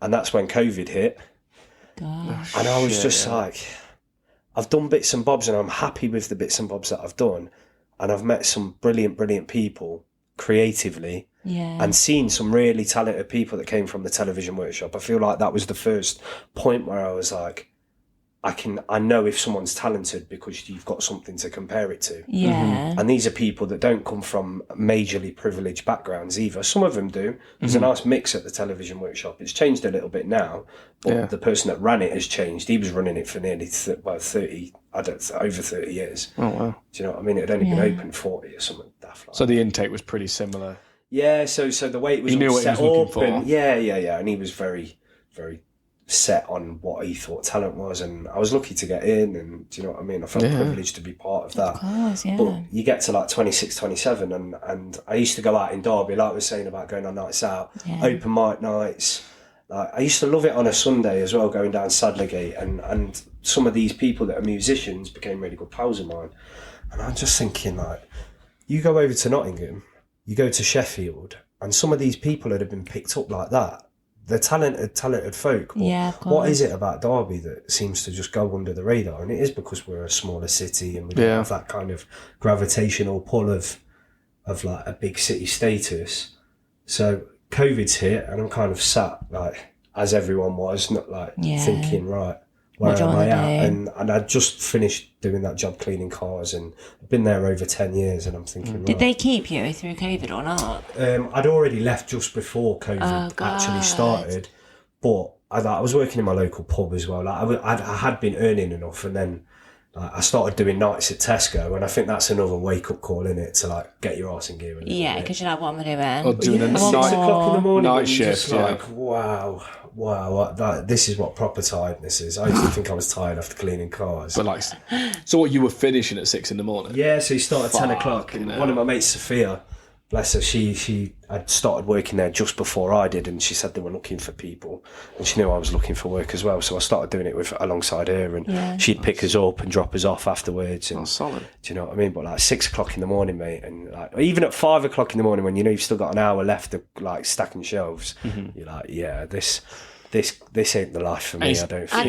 D: and that's when COVID hit.
C: Gosh.
D: And I was just like, I've done bits and bobs, and I'm happy with the bits and bobs that I've done. And I've met some brilliant people creatively. And seen some really talented people that came from the television workshop. I feel like that was the first point where I was like, I know if someone's talented because you've got something to compare it to. And these are people that don't come from majorly privileged backgrounds either. Some of them do. There's a nice mix at the television workshop. It's changed a little bit now, but the person that ran it has changed. He was running it for nearly 30, over 30 years.
B: Oh, wow.
D: Do you know what I mean? It had only been open 40 or something daft like
B: So the intake was pretty similar.
D: Yeah, so the way it was
B: all set up,
D: and and he was very, very set on what he thought talent was, and I was lucky to get in, and do you know what I mean? I felt privileged to be part of that.
C: Of course, yeah.
D: But you get to like 26, 27, and I used to go out in Derby, like I was saying about going on nights out, open mic nights. Like, I used to love it on a Sunday as well, going down Sadlergate, and some of these people that are musicians became really good pals of mine. And I'm just thinking, like, you go over to Nottingham, you go to Sheffield, and some of these people that have been picked up like that, they're talented folk. But what is it about Derby that seems to just go under the radar? And it is because we're a smaller city and we don't have that kind of gravitational pull of like a big city status. So COVID's hit, and I'm kind of sat, like, as everyone was, not like thinking, right, where am I at? And I just finished doing that job cleaning cars, and I've been there over 10 years, and I'm thinking,
C: Did they keep you through COVID or not?
D: I'd already left just before COVID actually started, but I was working in my local pub as well. Like, I had been earning enough, and then I started doing nights at Tesco, and I think that's another wake-up call, innit, to like get your arse in gear.
C: Because you're like, what am I doing?
B: Or doing a
D: 6 o'clock in the morning,
B: night shift.
D: Just like, wow, this is what proper tiredness is. I used to think I was tired after cleaning cars.
B: But like, so what, you were finishing at 6 in the morning?
D: Yeah, so you start at 10 o'clock. And one of my mates, Sophia, bless her, she had started working there just before I did, and she said they were looking for people, and she knew I was looking for work as well, so I started doing it alongside her, and she'd pick us up and drop us off afterwards. And,
B: solid.
D: Do you know what I mean? But like 6 o'clock in the morning, mate, and like even at 5 o'clock in the morning, when you know you've still got an hour left of like stacking shelves, you're like, yeah, this ain't the life for me. I don't feel.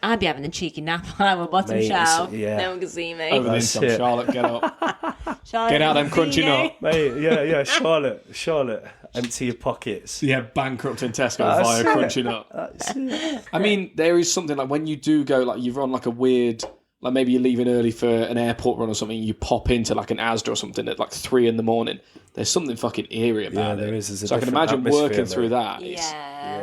C: I'd be having the cheeky nap on our bottom shelf. No one can see me.
B: Over the top, Charlotte, get up. Charlotte, get out them crunchy nut.
D: Mate, yeah, Charlotte, empty your pockets.
B: Yeah, bankrupting Tesco via crunchy nut. I mean, there is something like when you do go, like you're on like a weird, like maybe you're leaving early for an airport run or something, you pop into like an Asda or something at like 3 in the mormorning. There's something fucking eerie about it.
D: There is.
B: So I can imagine working through that.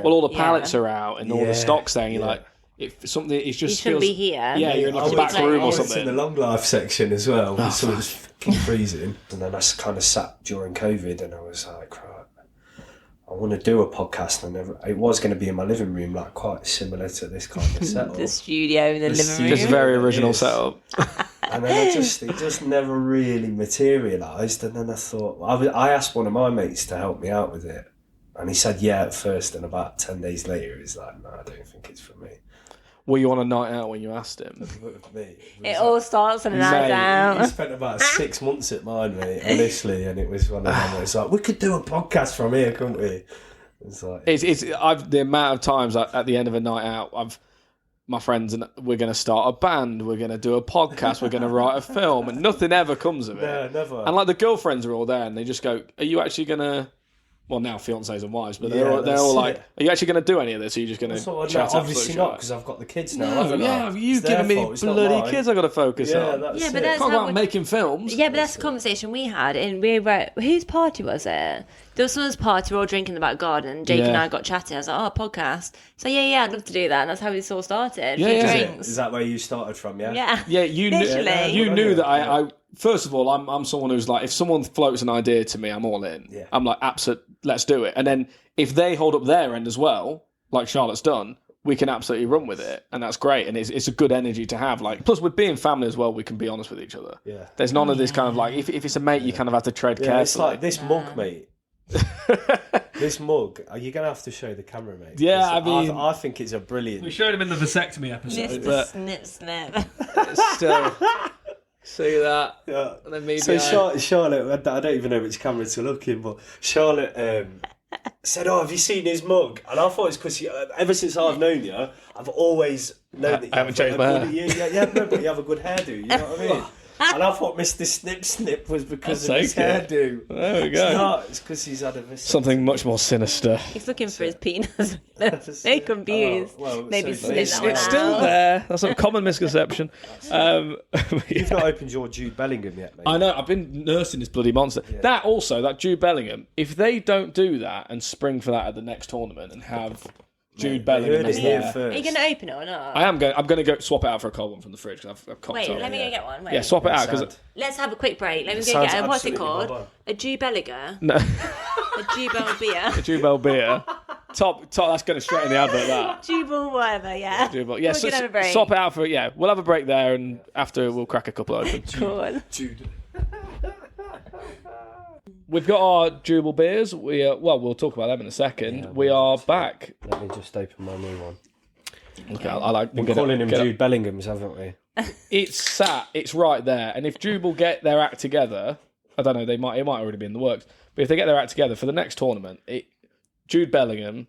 B: Well, all the pallets are out and all the stock's there, and you're like, it just
C: shouldn't be here.
B: Yeah, you're in like a back room or something.
D: In the long life section as well, so it was fucking freezing. And then I kind of sat during COVID, and I was like, right, I want to do a podcast, and it was going to be in my living room, like quite similar to this kind of setup.
C: The studio in the living room.
B: It's a very original setup.
D: And then it just never really materialised. And then I thought, I asked one of my mates to help me out with it. And he said, yeah, at first. And about 10 days later, he's like, no, I don't think it's for me.
B: Were you on a night out when you asked him?
C: It all starts on a night out.
D: He spent about 6 months at mine, mate, honestly. And it was one of them where it's like, we could do a podcast from here, couldn't we? It's like...
B: the amount of times at the end of a night out, my friends and we're going to start a band, we're going to do a podcast, we're going to write a film, and nothing ever comes of it.
D: No, never.
B: And like the girlfriends are all there, and they just go, "Are you actually going to?" Well, now fiancés and wives, but they're all like, "Are you actually going to do any of this? Or are you just going to chat?"
D: Obviously not, because I've got the kids now.
B: You've given me bloody kids I've got to focus on.
C: But that's
B: can't go out making films.
C: Yeah, but that's the conversation we had, and we were, whose party was it? There was someone's party, we were all drinking in the back garden, and Jake and I got chatting. I was like, podcast. So yeah, I'd love to do that, and that's how this all started. Drinks.
D: Is that where you started from, yeah?
C: Yeah,
B: you knew that I first of all, I'm someone who's like, if someone floats an idea to me, I'm all in.
D: Yeah.
B: I'm like, absolutely, let's do it. And then if they hold up their end as well, like Charlotte's done, we can absolutely run with it, and that's great. And it's a good energy to have. Like, plus with being family as well, we can be honest with each other.
D: Yeah.
B: There's none of this kind of like, if it's a mate, you kind of have to tread carefully.
D: It's like this mug, mate. This mug, are you going to have to show the camera, mate?
B: Yeah, I mean...
D: I think it's a brilliant...
H: We showed him in the vasectomy episode.
C: But... Snip.
B: Still... See that?
D: Yeah.
B: And then maybe
D: Charlotte, I don't even know which camera to look in, but Charlotte said, "Oh, have you seen his mug?" And I thought it's because ever since I've known you, I've always known that you
B: haven't changed my hair.
D: But you have a good hairdo. You know what I mean? And I thought Mr. Snip was because of his hairdo.
B: There we go.
D: It's because he's had a
B: something much more sinister.
C: He's looking for his penis. They're confused. Maybe
B: it's still there. That's a common misconception.
D: You've not opened your Jude Bellingham yet, mate.
B: I know. I've been nursing this bloody monster. Yeah. That Jude Bellingham. If they don't do that and spring for that at the next tournament and have Jude Bellingham is there.
C: Are you going to open it or not?
B: I am going. I'm going to go swap it out for a cold one from the fridge because I've cocked
C: Wait,
B: up.
C: let me go get one. Wait.
B: Yeah, swap it out because.
C: Let's have a quick break. Let me go get it. What's it called? A Jude Bellinger?
B: No.
C: A Jubel beer.
B: A Jubel beer. Top. That's going straight in the advert. That.
C: Jubel whatever. Yeah.
B: Jubel. Yeah.
C: We'll have a break.
B: Swap it out for. Yeah. We'll have a break there, and after we'll crack a couple open.
C: Cool.
D: Jude.
B: We've got our Jubel beers. We'll talk about them in a second.
D: Yeah,
B: we are back.
D: Let me just open my new one.
B: Okay, I like.
D: We're calling him Jude Bellinghams, haven't we?
B: It's right there. And if Jubel get their act together, I don't know. It might already be in the works. But if they get their act together for the next tournament, Jude Bellingham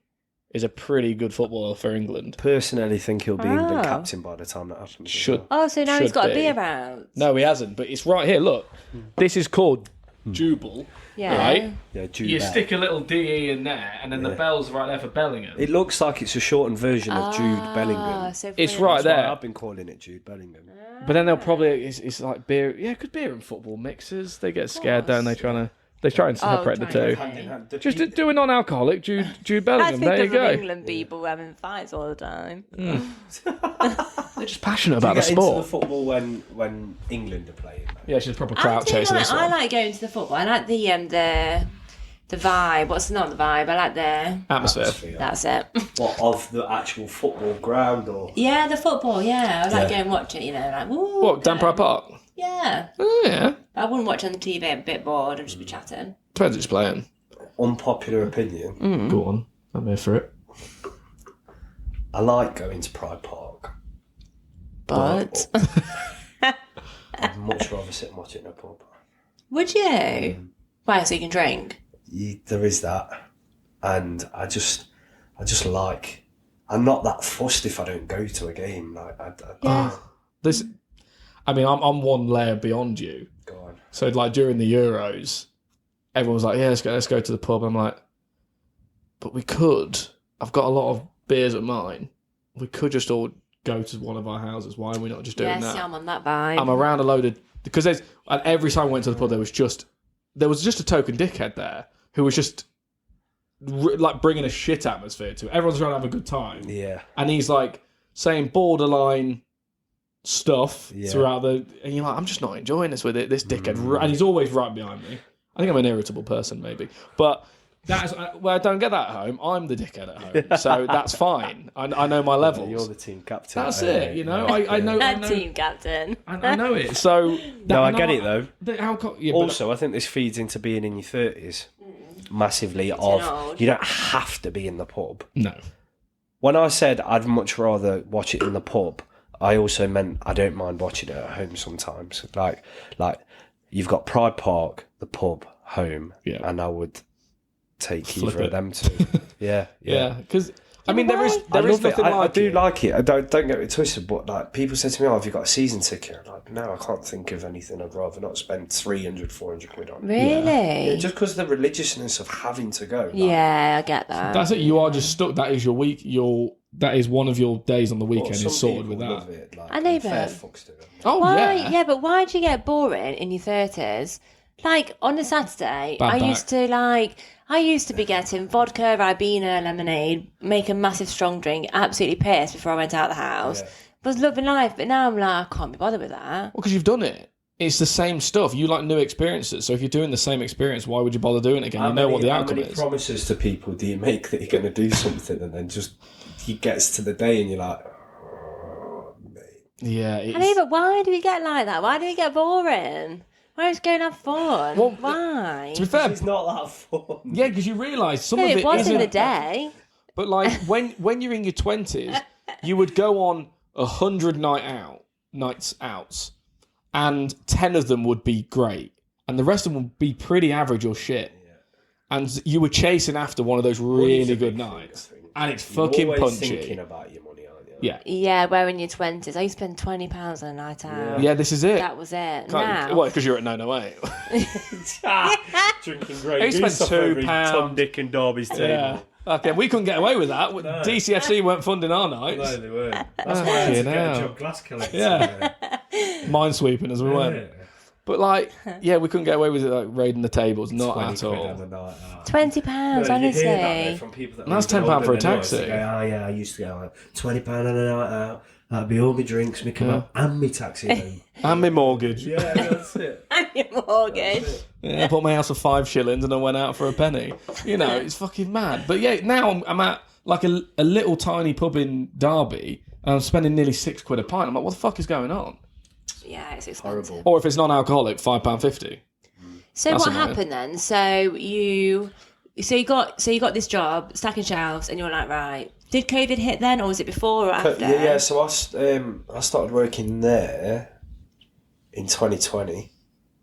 B: is a pretty good footballer for England.
D: Personally, think he'll be England captain by the time that happens.
C: So now he's got a beer out.
B: No, he hasn't. But it's right here. Look, this is called Jubel.
C: Yeah.
B: Right?
D: Yeah, Jude.
B: You stick a little DE in there, and then the bell's right there for Bellingham.
D: It looks like it's a shortened version of Jude Bellingham.
C: So
B: it's right there.
D: I've been calling it Jude Bellingham.
B: But then they'll probably it's like beer. Yeah, because beer and football mixers. They get scared, don't they? They try and separate the two. Just do a non-alcoholic Jude Bellingham. There you go.
C: England people having fights all the time.
B: They're just passionate about the
D: sport.
B: sport.
D: Into the football when England are playing.
B: Yeah, she's a proper crowd chaser.
C: I like going to the football. I like the vibe. What's not the vibe? I like the
B: atmosphere.
C: That's it.
D: What, of the actual football ground or?
C: Yeah, the football. Yeah, I like going and watch it. You know, like woo.
B: What, Dan Pride Park?
C: Yeah.
B: Oh yeah.
C: I wouldn't watch on the TV. I'm a bit bored. I'd just be chatting.
B: Depends who's playing.
D: Unpopular opinion.
B: Go on, I'm here for it.
D: I like going to Pride Park,
C: but
D: I'd much rather sit and watch it in a pub.
C: Would you? Why? So you can drink?
D: There is that, and I just like. I'm not that fussed if I don't go to a game.
B: I'm one layer beyond you.
D: Go on.
B: So like during the Euros, everyone was like, "Yeah, let's go to the pub." I'm like, "But we could. I've got a lot of beers at mine. We could just all go to one of our houses. Why are we not just doing that?"
C: Yeah, I'm on that vibe.
B: I'm around a load of because every time I went to the pub, there was just a token dickhead there who was just like bringing a shit atmosphere to it. Everyone's trying to have a good time.
D: Yeah, and
B: he's like saying borderline stuff throughout and you're like, I'm just not enjoying this with it. This dickhead, and he's always right behind me. I think I'm an irritable person, maybe, but That's well, I don't get that at home. I'm the dickhead at home, so that's fine. I know my levels.
D: You're the team captain.
B: That's it. You know, I know.
C: Team captain.
B: I know it. So
D: no, I get it though.
B: Also,
D: I think this feeds into being in your 30s massively. You don't have to be in the pub.
B: No.
D: When I said I'd much rather watch it in the pub, I also meant I don't mind watching it at home sometimes. Like you've got Pride Park, the pub, home, and I would take either of them two. Yeah.
B: Because I mean, there is nothing like
D: I do like it. I don't get it twisted, but like people say to me, "Oh, have you got a season ticket?" I'm like, no, I can't think of anything I'd rather not spend 300, 400 quid on.
C: Really?
D: Yeah, just because of the religiousness of having to go.
C: I get that.
B: That's it. You are just stuck. That is your week. That is one of your days on the weekend is sorted with that.
D: Love it,
C: I know, but
B: why?
C: But why do you get boring in your 30s? Like on a Saturday,
B: I
C: used to be getting vodka, Ribena, lemonade, make a massive strong drink, absolutely pissed before I went out the house. Was loving life, but now I'm like, I can't be bothered with that.
B: Well, because you've done it. It's the same stuff. You like new experiences. So if you're doing the same experience, why would you bother doing it again? You know what the outcome is.
D: How many promises to people do you make that you're going to do something and then just he gets to the day and you're like, oh, mate.
B: Yeah.
C: But why do we get like that? Why do we get boring? Why just go and have fun?
B: Well,
C: why?
B: To be fair,
D: it's not that fun.
B: Yeah, because you realise some of it
C: was
B: isn't.
C: In the day.
B: But like when you're in your 20s, you would go on 100 nights out, and 10 of them would be great, and the rest of them would be pretty average or shit. And you were chasing after one of those really good nights, and it's fucking punchy.
D: Thinking about your money, aren't you?
C: Yeah, where in your 20s, I used to spend £20 on a night out.
B: Yeah, this is it.
C: That was it. Now,
B: well, because you're at 908.
D: Drinking Grey
B: I used to spend £2.
D: Tom, Dick, and Darby's table.
B: Yeah. Okay, we couldn't get away with that. No. DCFC weren't funding our nights.
D: No, they weren't. That's why I had to get a job glass collector.
B: Yeah. Minesweeping as we went. But like, we couldn't get away with it, like raiding the tables, not at all.
C: £20, honestly.
D: You hear that, from people that
B: that's £10 for a taxi.
D: Go, I used to go £20 on a night out. That'd be all my drinks, my kebab, and my taxi home.
B: And my mortgage.
D: Yeah, that's it.
C: And your mortgage.
B: Yeah, I bought my house for 5 shillings and I went out for a penny. You know, it's fucking mad. But yeah, now I'm at like a little tiny pub in Derby and I'm spending nearly £6 a pint. I'm like, what the fuck is going on?
C: Yeah, it's expensive.
B: Horrible. Or if it's non-alcoholic, £5.50.
C: So that's what happened then? So you got this job, stacking shelves, and you're like, right. Did COVID hit then, or was it before or after?
D: Yeah. So I started working there in 2020,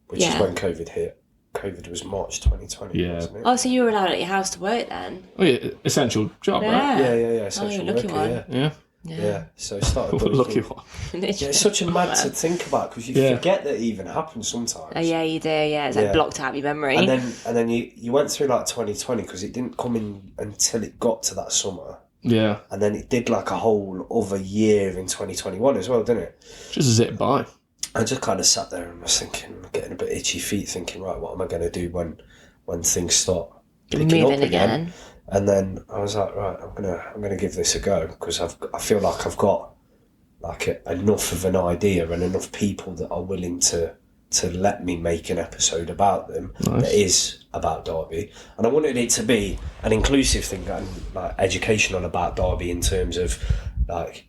D: which is when COVID hit. COVID was March 2020, wasn't it?
C: Oh, so you were allowed at your house to work then?
B: Oh yeah, essential job, right?
D: Yeah. Essential
C: lucky
D: worker,
C: one.
D: Yeah. So I started working.
B: Lucky one.
D: It's such a mad to think about because you forget that it even happens sometimes.
C: Oh yeah, you do. Yeah, it's like blocked out of your memory.
D: And then you went through like 2020 because it didn't come in until it got to that summer.
B: Yeah.
D: And then it did like a whole other year in 2021 as well, didn't it?
B: Just zip by.
D: I just kind of sat there and was thinking, getting a bit itchy feet, thinking, right, what am I going to do when things start picking up again? And then I was like, right, I'm gonna give this a go because I feel like I've got like enough of an idea and enough people that are willing to let me make an episode about them that is about Derby. And I wanted it to be an inclusive thing and like educational about Derby in terms of like,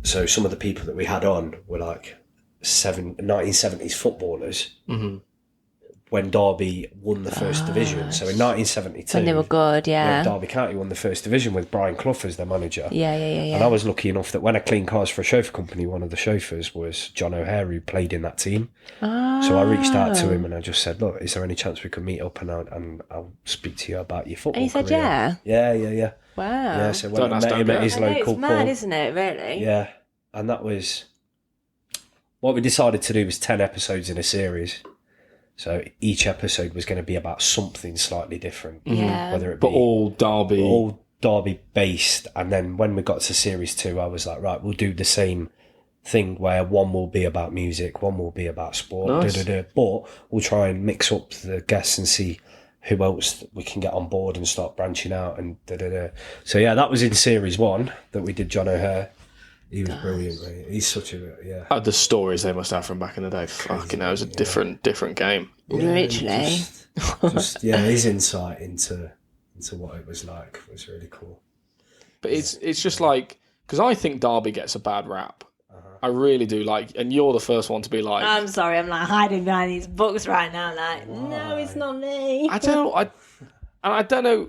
D: so some of the people that we had on were like 1970s footballers when Derby won the first division. So in 1972,
C: when they were good,
D: Derby County won the first division with Brian Clough as their manager.
C: Yeah.
D: And I was lucky enough that when I cleaned cars for a chauffeur company, one of the chauffeurs was John O'Hare, who played in that team. So I reached out to him and I just said, look, is there any chance we could meet up and I'll speak to you about your football
C: career? And he
D: said, yeah.
C: Wow.
D: Yeah, so when I met him at his local
C: pub. It's mad, isn't it, really?
D: Yeah. And that was... What we decided to do was 10 episodes in a series. So each episode was going to be about something slightly different.
C: Yeah.
D: Whether it be...
B: But all Derby
D: based. And then when we got to series 2, I was like, right, we'll do the same thing where one will be about music, one will be about sport,
B: nice.
D: But we'll try and mix up the guests and see who else we can get on board and start branching out and So yeah, that was in series 1 that we did John O'Hare. He was brilliant, mate. He's such a
B: the stories they must have from back in the day. Fucking hell, it was a different game.
C: Yeah, literally.
D: Just his insight into into what it was like was really cool.
B: But it's just like, because I think Derby gets a bad rap. I really do, like, and you're the first one to be like...
C: I'm sorry, I'm like hiding behind these books right now, like, no, it's not me.
B: I don't know...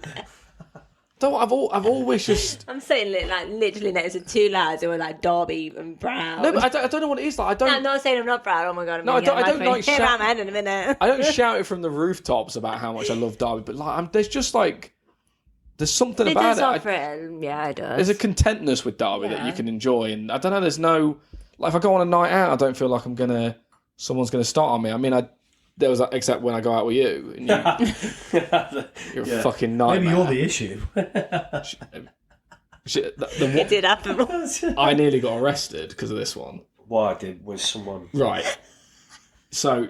B: I've always just...
C: I'm sitting like literally next to two lads who are like Derby and Brown.
B: No, but I don't know what it is like.
C: I'm not saying I'm not proud. Oh my god!
B: I don't like
C: shout. Around my head in a minute.
B: I don't shout it from the rooftops about how much I love Derby, but like, there's just like... There's something
C: it
B: about
C: does
B: it.
C: Yeah, it does.
B: There's a contentness with Derby that you can enjoy, and I don't know. There's no... Like, if I go on a night out, I don't feel like someone's gonna start on me. I mean, there was except when I go out with you, and you're a fucking nightmare.
D: Maybe you're the issue.
C: It did happen.
B: I nearly got arrested because of this one.
D: What I did was someone...
B: Right. So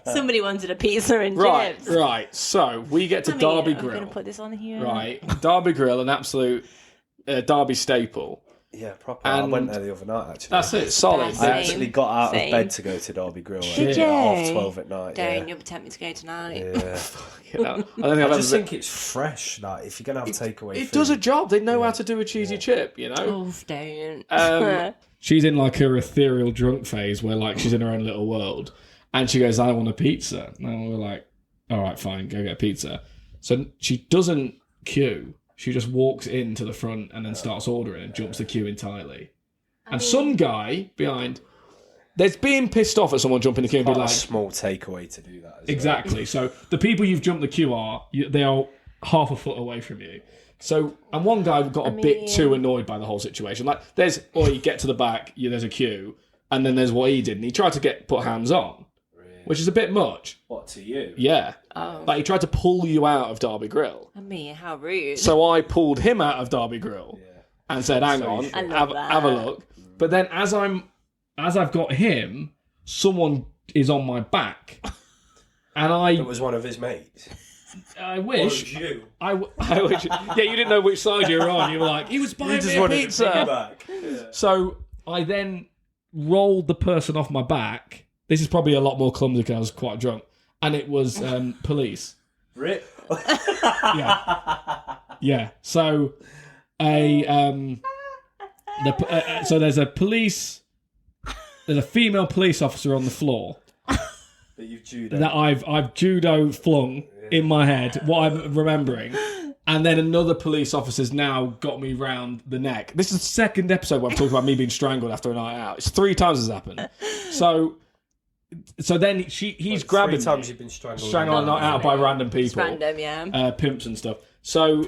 C: somebody wanted a pizza and chips.
B: Right. So we get to Derby Grill.
C: I'm gonna put this on here.
B: Right. Derby Grill, an absolute Derby staple.
D: Yeah, proper. I went there the other night, actually.
B: That's it, solid.
D: I actually got out of bed to go to Derby Grill at 12:30 at night.
C: Don't you'll tempt me to go tonight.
B: Yeah.
D: I just think it's fresh. Like, if you're going to have takeaway
B: it does a job. They know how to do a cheesy chip, you know?
C: Oh, don't.
B: She's in like her ethereal drunk phase where like she's in her own little world. And she goes, I want a pizza. And we're like, all right, fine, go get a pizza. So she doesn't queue. She just walks into the front and then starts ordering and jumps the queue entirely. And some guy behind, there's being pissed off at someone jumping the queue and be like...
D: a small takeaway to do that.
B: Exactly.
D: Well.
B: So the people you've jumped the queue they are half a foot away from you. So, and one guy got a bit too annoyed by the whole situation. Like, you get to the back, there's a queue, and then there's what he did. And he tried to put hands on, which is a bit much.
D: What, to you?
B: Yeah.
C: Oh.
B: Like, he tried to pull you out of Derby Grill.
C: I mean, how rude.
B: So I pulled him out of Derby Grill and said, hang on, have a look. But then as I've got him, someone is on my back. And
D: it was one of his mates.
B: I wish.
D: Or you.
B: I wish. Yeah, you didn't know which side you were on. You were like, he was buying me a pizza. So I then rolled the person off my back. This is probably a lot more clumsy because I was quite drunk. And it was police.
D: Rip.
B: Yeah. So so there's a female police officer on the floor
D: that you've judo.
B: That I've judo flung in my head, what I'm remembering. And then another police officer's now got me round the neck. This is the second episode where I'm talking about me being strangled after a night out. It's 3 times it's happened. So then he's grabbing
D: 3 times you've been strangled
B: on a night out by random people.
C: It's random, yeah.
B: Pimps and stuff. So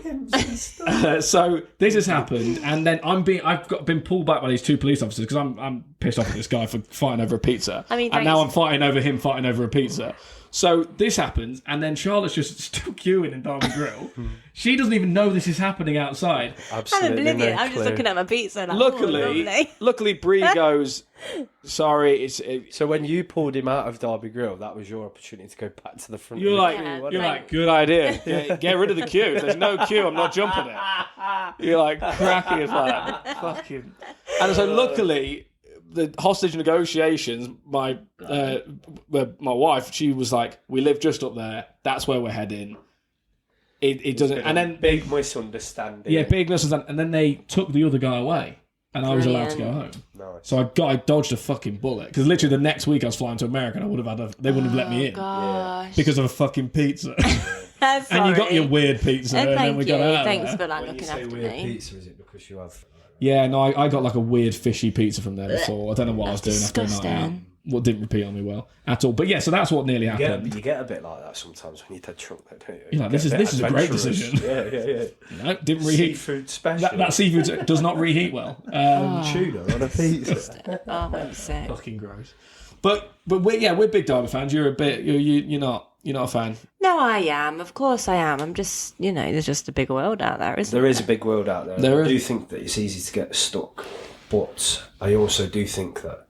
B: so this has happened, and then I've been pulled back by these 2 police officers because I'm pissed off at this guy for fighting over a pizza.
C: I mean,
B: and now I'm fighting over him fighting over a pizza. So this happens, and then Charlotte's just still queuing in Derby Grill. She doesn't even know this is happening outside.
D: Absolutely,
C: I'm oblivious. I'm just looking at my pizza. Like,
B: Luckily, Bree goes, sorry.
D: So when you pulled him out of Derby Grill, that was your opportunity to go back to the front.
B: You're like, good idea. Get rid of the queue. If there's no queue, I'm not jumping it. You're like cracking as well. Fucking. And so luckily, the hostage negotiations, my wife, she was like, we live just up there. That's where we're heading. It doesn't, and then
D: big misunderstanding.
B: Yeah, big misunderstanding. And then they took the other guy away, and I was allowed to go home.
D: Nice.
B: So I dodged a fucking bullet because literally the next week I was flying to America, and they wouldn't have let me in because of a fucking pizza. And you got your weird pizza, and then we got out.
C: Thanks
B: of
C: for
D: when
C: looking
D: you say
C: after
D: weird
C: me.
D: pizza, is it because you have?
B: Yeah, no, I got like a weird fishy pizza from there before. I don't know what I was doing after a night out. What didn't repeat on me well at all. But yeah, so that's what nearly happened.
D: You get a bit like that sometimes when you're dead drunk, don't you?
B: You're like, this is a great decision.
D: Yeah.
B: No, didn't reheat.
D: Seafood special.
B: That seafood does not reheat well.
D: Tuna on a pizza.
C: Oh, I'm sick.
B: Fucking gross. But we're big Derby fans. You're a bit. You're not a fan.
C: No, I am. Of course I am. I'm just, there's just a big world out there, isn't there?
D: There is a big world out there. I do think that it's easy to get stuck, but I also do think that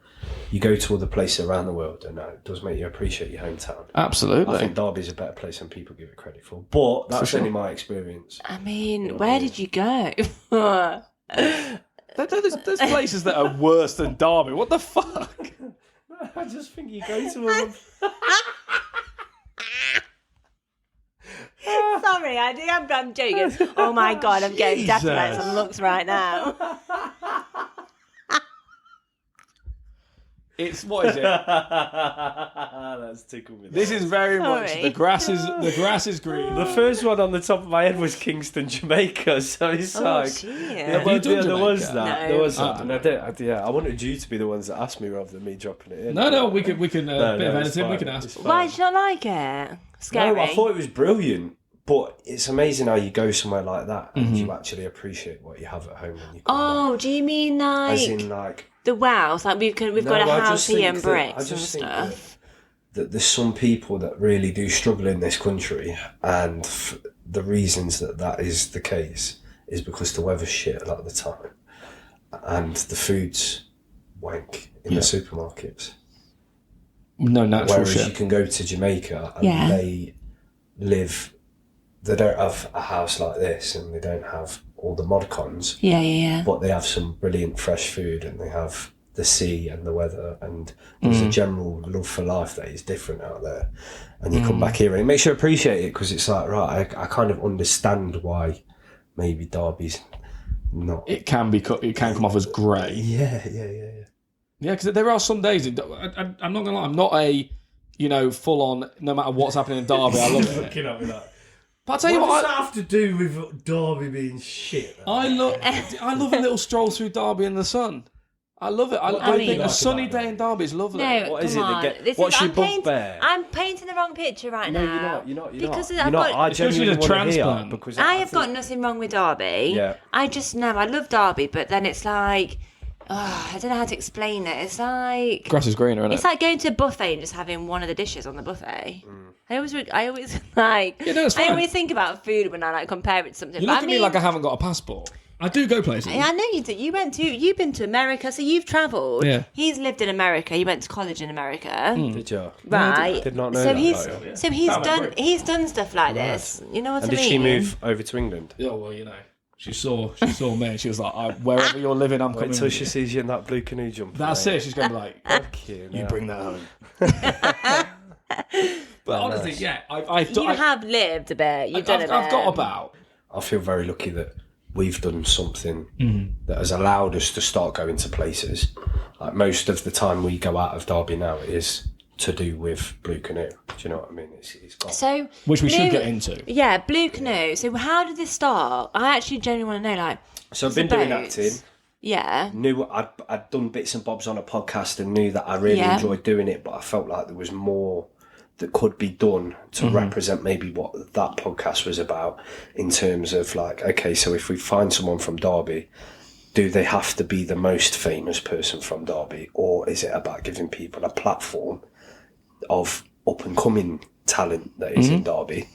D: you go to other places around the world and it does make you appreciate your hometown.
B: Absolutely.
D: I think Derby's a better place than people give it credit for. But that's only my experience.
C: I mean, where did you go?
B: There's places that are worse than Derby. What the fuck?
D: I just think you go to
C: Sorry, I'm joking. Oh my God, I'm getting definite some looks right now.
B: It's what is it?
D: That's tickled me.
B: This is very much the grass is green.
D: The first one on the top of my head was Kingston, Jamaica. So it's
B: Have you done
D: there was
B: Jamaica?
D: that. There was that. And I wanted you to be the ones that asked me rather than me dropping it in.
B: No, we can bit of anything we can ask.
C: Why did you not like it? Scary.
D: No, I thought it was brilliant. But it's amazing how you go somewhere like that and you actually appreciate what you have at home when you come back.
C: Do you mean like...
D: As in like...
C: The Wells, like we've got a house here and bricks and stuff.
D: That there's some people that really do struggle in this country, and the reasons that is the case is because the weather's shit a lot of the time, and the food's wank in the supermarkets.
B: No natural
D: Whereas
B: shit.
D: you can go to Jamaica and they don't have a house like this, and they don't have all the mod cons.
C: Yeah.
D: But they have some brilliant fresh food, and they have the sea and the weather, and there's a general love for life that is different out there. And you come back here and it makes you appreciate it, because it's like, right, I kind of understand why maybe Derby's not.
B: It can come off as grey.
D: Yeah.
B: Yeah, because there are some days. I'm not gonna lie. I'm not a full on. No matter what's happening in Derby, I love it.
D: Looking at me like.
B: But I'll tell you what
D: does that have to do with Derby being shit?
B: I love a little stroll through Derby in the sun. I love it. I think a sunny day in Derby is lovely.
C: No,
D: what is
C: come
D: it?
C: on.
D: What's your bugbear?
C: I'm painting the wrong picture right now.
D: You're not.
C: Because
D: You're not. I genuinely want to hear, because
C: I have got nothing wrong with Derby.
D: Yeah.
C: I just know I love Derby, but then it's like, I don't know how to explain it. It's like
B: Grass is greener, isn't it?
C: It's like going to a buffet and just having one of the dishes on the buffet. I always like.
B: Yeah, no, it's fine.
C: I always think about food when I compare it to something.
B: You look at me like I haven't got a passport. I do go places.
C: I know you do. You've been to America, so you've travelled.
B: Yeah.
C: He's lived in America. He went to college in America.
D: Did you?
C: Right.
D: Did not know
C: so
D: that.
C: He's done stuff like this. You know what I mean?
D: And did she move over to England?
B: Yeah, well, she saw me and she was like, wherever you're living, I'm coming.
D: Wait till she sees you in that blue canoe jumper.
B: That's it. She's going to be like, you bring that home. But honestly, yeah,
C: you have lived a bit. You've done a bit.
B: I've got about.
D: I feel very lucky that we've done something that has allowed us to start going to places. Like most of the time we go out of Derby now is to do with Blue Canoe. Do you know what I mean? It's got...
B: Which we should get into.
C: Yeah, Blue Canoe. So how did this start? I actually genuinely want to know. Like,
D: so I've been doing acting.
C: Yeah.
D: Knew I'd done bits and bobs on a podcast and knew that I really enjoyed doing it, but I felt like there was more that could be done to represent maybe what that podcast was about, in terms of like, okay, so if we find someone from Derby, do they have to be the most famous person from Derby, or is it about giving people a platform of up and coming talent that is in Derby,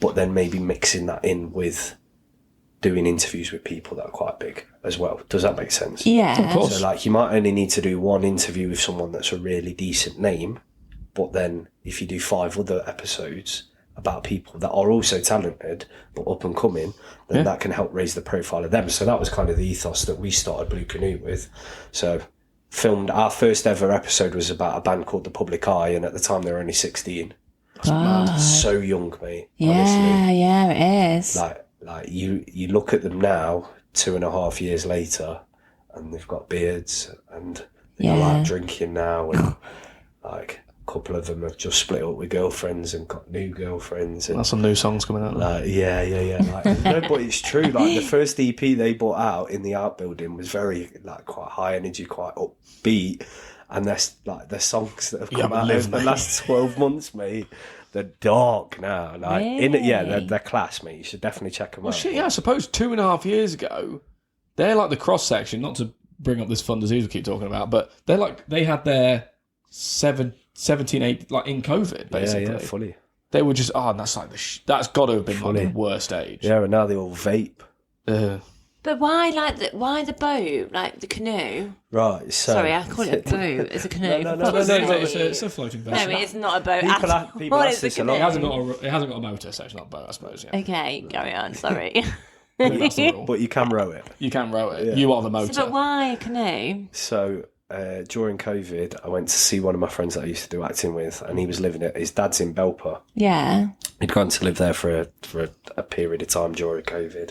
D: but then maybe mixing that in with doing interviews with people that are quite big as well? Does that make sense?
C: Yeah,
B: of course.
D: So like, you might only need to do one interview with someone that's a really decent name, but then if you do 5 other episodes about people that are also talented but up and coming, then that can help raise the profile of them. So that was kind of the ethos that we started Blue Canoe with. So filmed our first ever episode was about a band called The Public Eye, and at the time they were only 16. So young, mate. Honestly.
C: Yeah, it is.
D: Like you look at them now, 2.5 years later, and they've got beards and they're out drinking now, and like a couple of them have just split up with girlfriends and got new girlfriends. And
B: that's some new songs coming out.
D: Like, yeah. Like, no, but it's true. Like the first EP they brought out in the Outbuilding was very like quite high energy, quite upbeat, and there's like the songs that have come out over the last 12 months, mate. They're dark now. Like they're class, mate. You should definitely check them out.
B: Shit, yeah, I suppose 2.5 years ago, they're like the cross section. Not to bring up this fun disease we keep talking about, but they had their 17, 8 like in COVID basically.
D: Yeah, fully.
B: They were just that's like that's got to have been like the worst age.
D: Yeah, and now they all vape.
C: But why the boat, like the canoe?
D: Right. So
C: sorry, I call it a boat. It's a canoe.
B: No, it's a floating vessel.
C: No, it's not a boat.
D: People ask this a lot.
B: It hasn't got a motor, so it's not a boat, I suppose. Yeah.
C: Okay, carry on. Sorry.
D: But you can row it.
B: You can row it.
D: Yeah.
B: You are the motor.
C: So, but why a canoe?
D: So during COVID, I went to see one of my friends that I used to do acting with, and he was living it. His dad's in Belper.
C: Yeah.
D: He'd gone to live there for a period of time during COVID,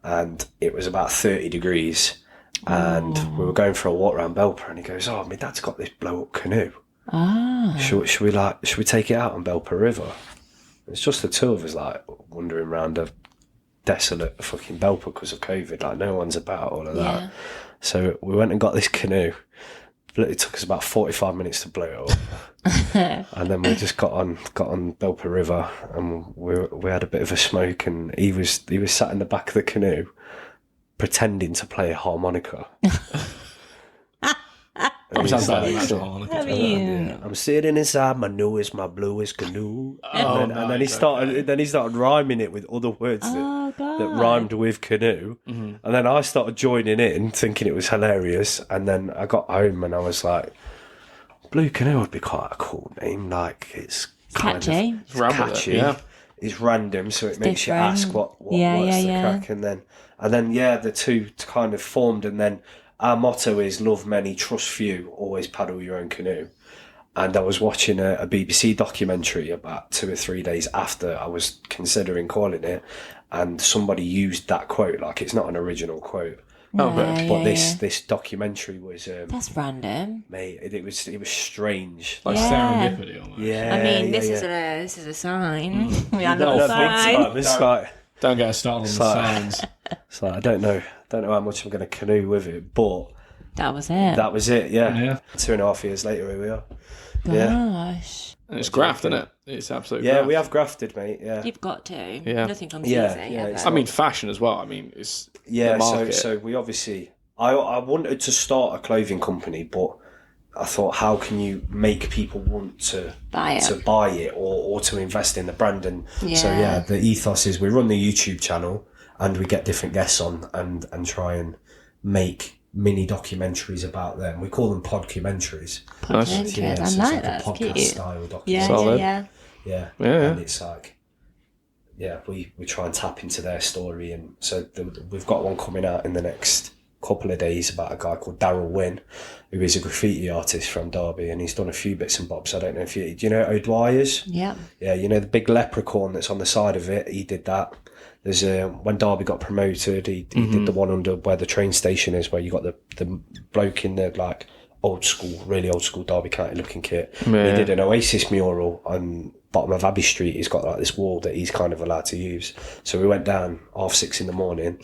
D: and it was about 30 degrees. And we were going for a walk around Belper, and he goes, "Oh, my dad's got this blow up canoe. Should we take it out on Belper River?" It's just the two of us, like, wandering around a desolate fucking Belper because of COVID. Like, no one's about, all of that. So we went and got this canoe. It took us about 45 minutes to blow it up. And then we just got on Belper River, and we had a bit of a smoke, and he was sat in the back of the canoe pretending to play a harmonica. I'm sitting inside my newest, my bluest canoe. And then he started rhyming it with other words that rhymed with canoe. Mm-hmm. And then I started joining in, thinking it was hilarious. And then I got home and I was like, Blue Canoe would be quite a cool name. Like, it's
C: catchy.
D: It's catchy.
B: Yeah.
D: It's random, so it makes
C: different.
D: you ask what's the crack. And then the two kind of formed, and then our motto is love many, trust few, always paddle your own canoe. And I was watching a BBC documentary about 2 or 3 days after I was considering calling it, and somebody used that quote. Like, it's not an original quote. But this documentary was
C: that's random,
D: mate. It was strange,
B: like serendipity almost.
D: Yeah,
C: I mean, this is a sign. We are not
D: No,
C: a sign.
D: It's like,
B: Don't get us started on the signs.
D: it's like, I don't know how much I'm going to canoe with it, but
C: That was it.
D: that was it. Yeah. 2.5 years later, here we are.
C: Gosh.
B: And it's graft, isn't it? It's absolutely
D: Yeah,
B: graft.
D: we have grafted, mate. Yeah.
C: You've got to.
B: Yeah.
C: Nothing comes
D: Yeah,
C: easy.
D: yeah,
C: ever.
D: it's
B: I mean, fashion as well. I mean, it's the market.
D: So we obviously, I wanted to start a clothing company, but I thought, how can you make people want to
C: Buy it.
D: or to invest in the brand? And
C: Yeah.
D: the ethos is we run the YouTube channel and we get different guests on and try and make mini documentaries about them. We call them podcumentaries.
C: Podcumentaries.
D: Yeah,
C: I
D: so
C: like
D: it's
C: that.
D: like a
C: It's
D: podcast
C: cute.
D: style documentary.
C: Yeah,
B: Solid.
C: yeah.
D: And it's like, we try and tap into their story. And so we've got one coming out in the next couple of days about a guy called Daryl Wynn, who is a graffiti artist from Derby, and he's done a few bits and bobs. I don't know if do you know O'Dwyer's?
C: Yeah.
D: Yeah, you know the big leprechaun that's on the side of it? He did that. There's when Derby got promoted, he did the one under where the train station is, where you got the bloke in the like really old school Derby County looking kit.
B: Yeah.
D: He did an Oasis mural on bottom of Abbey Street. He's got like this wall that he's kind of allowed to use. So we went down 6:30 in the morning,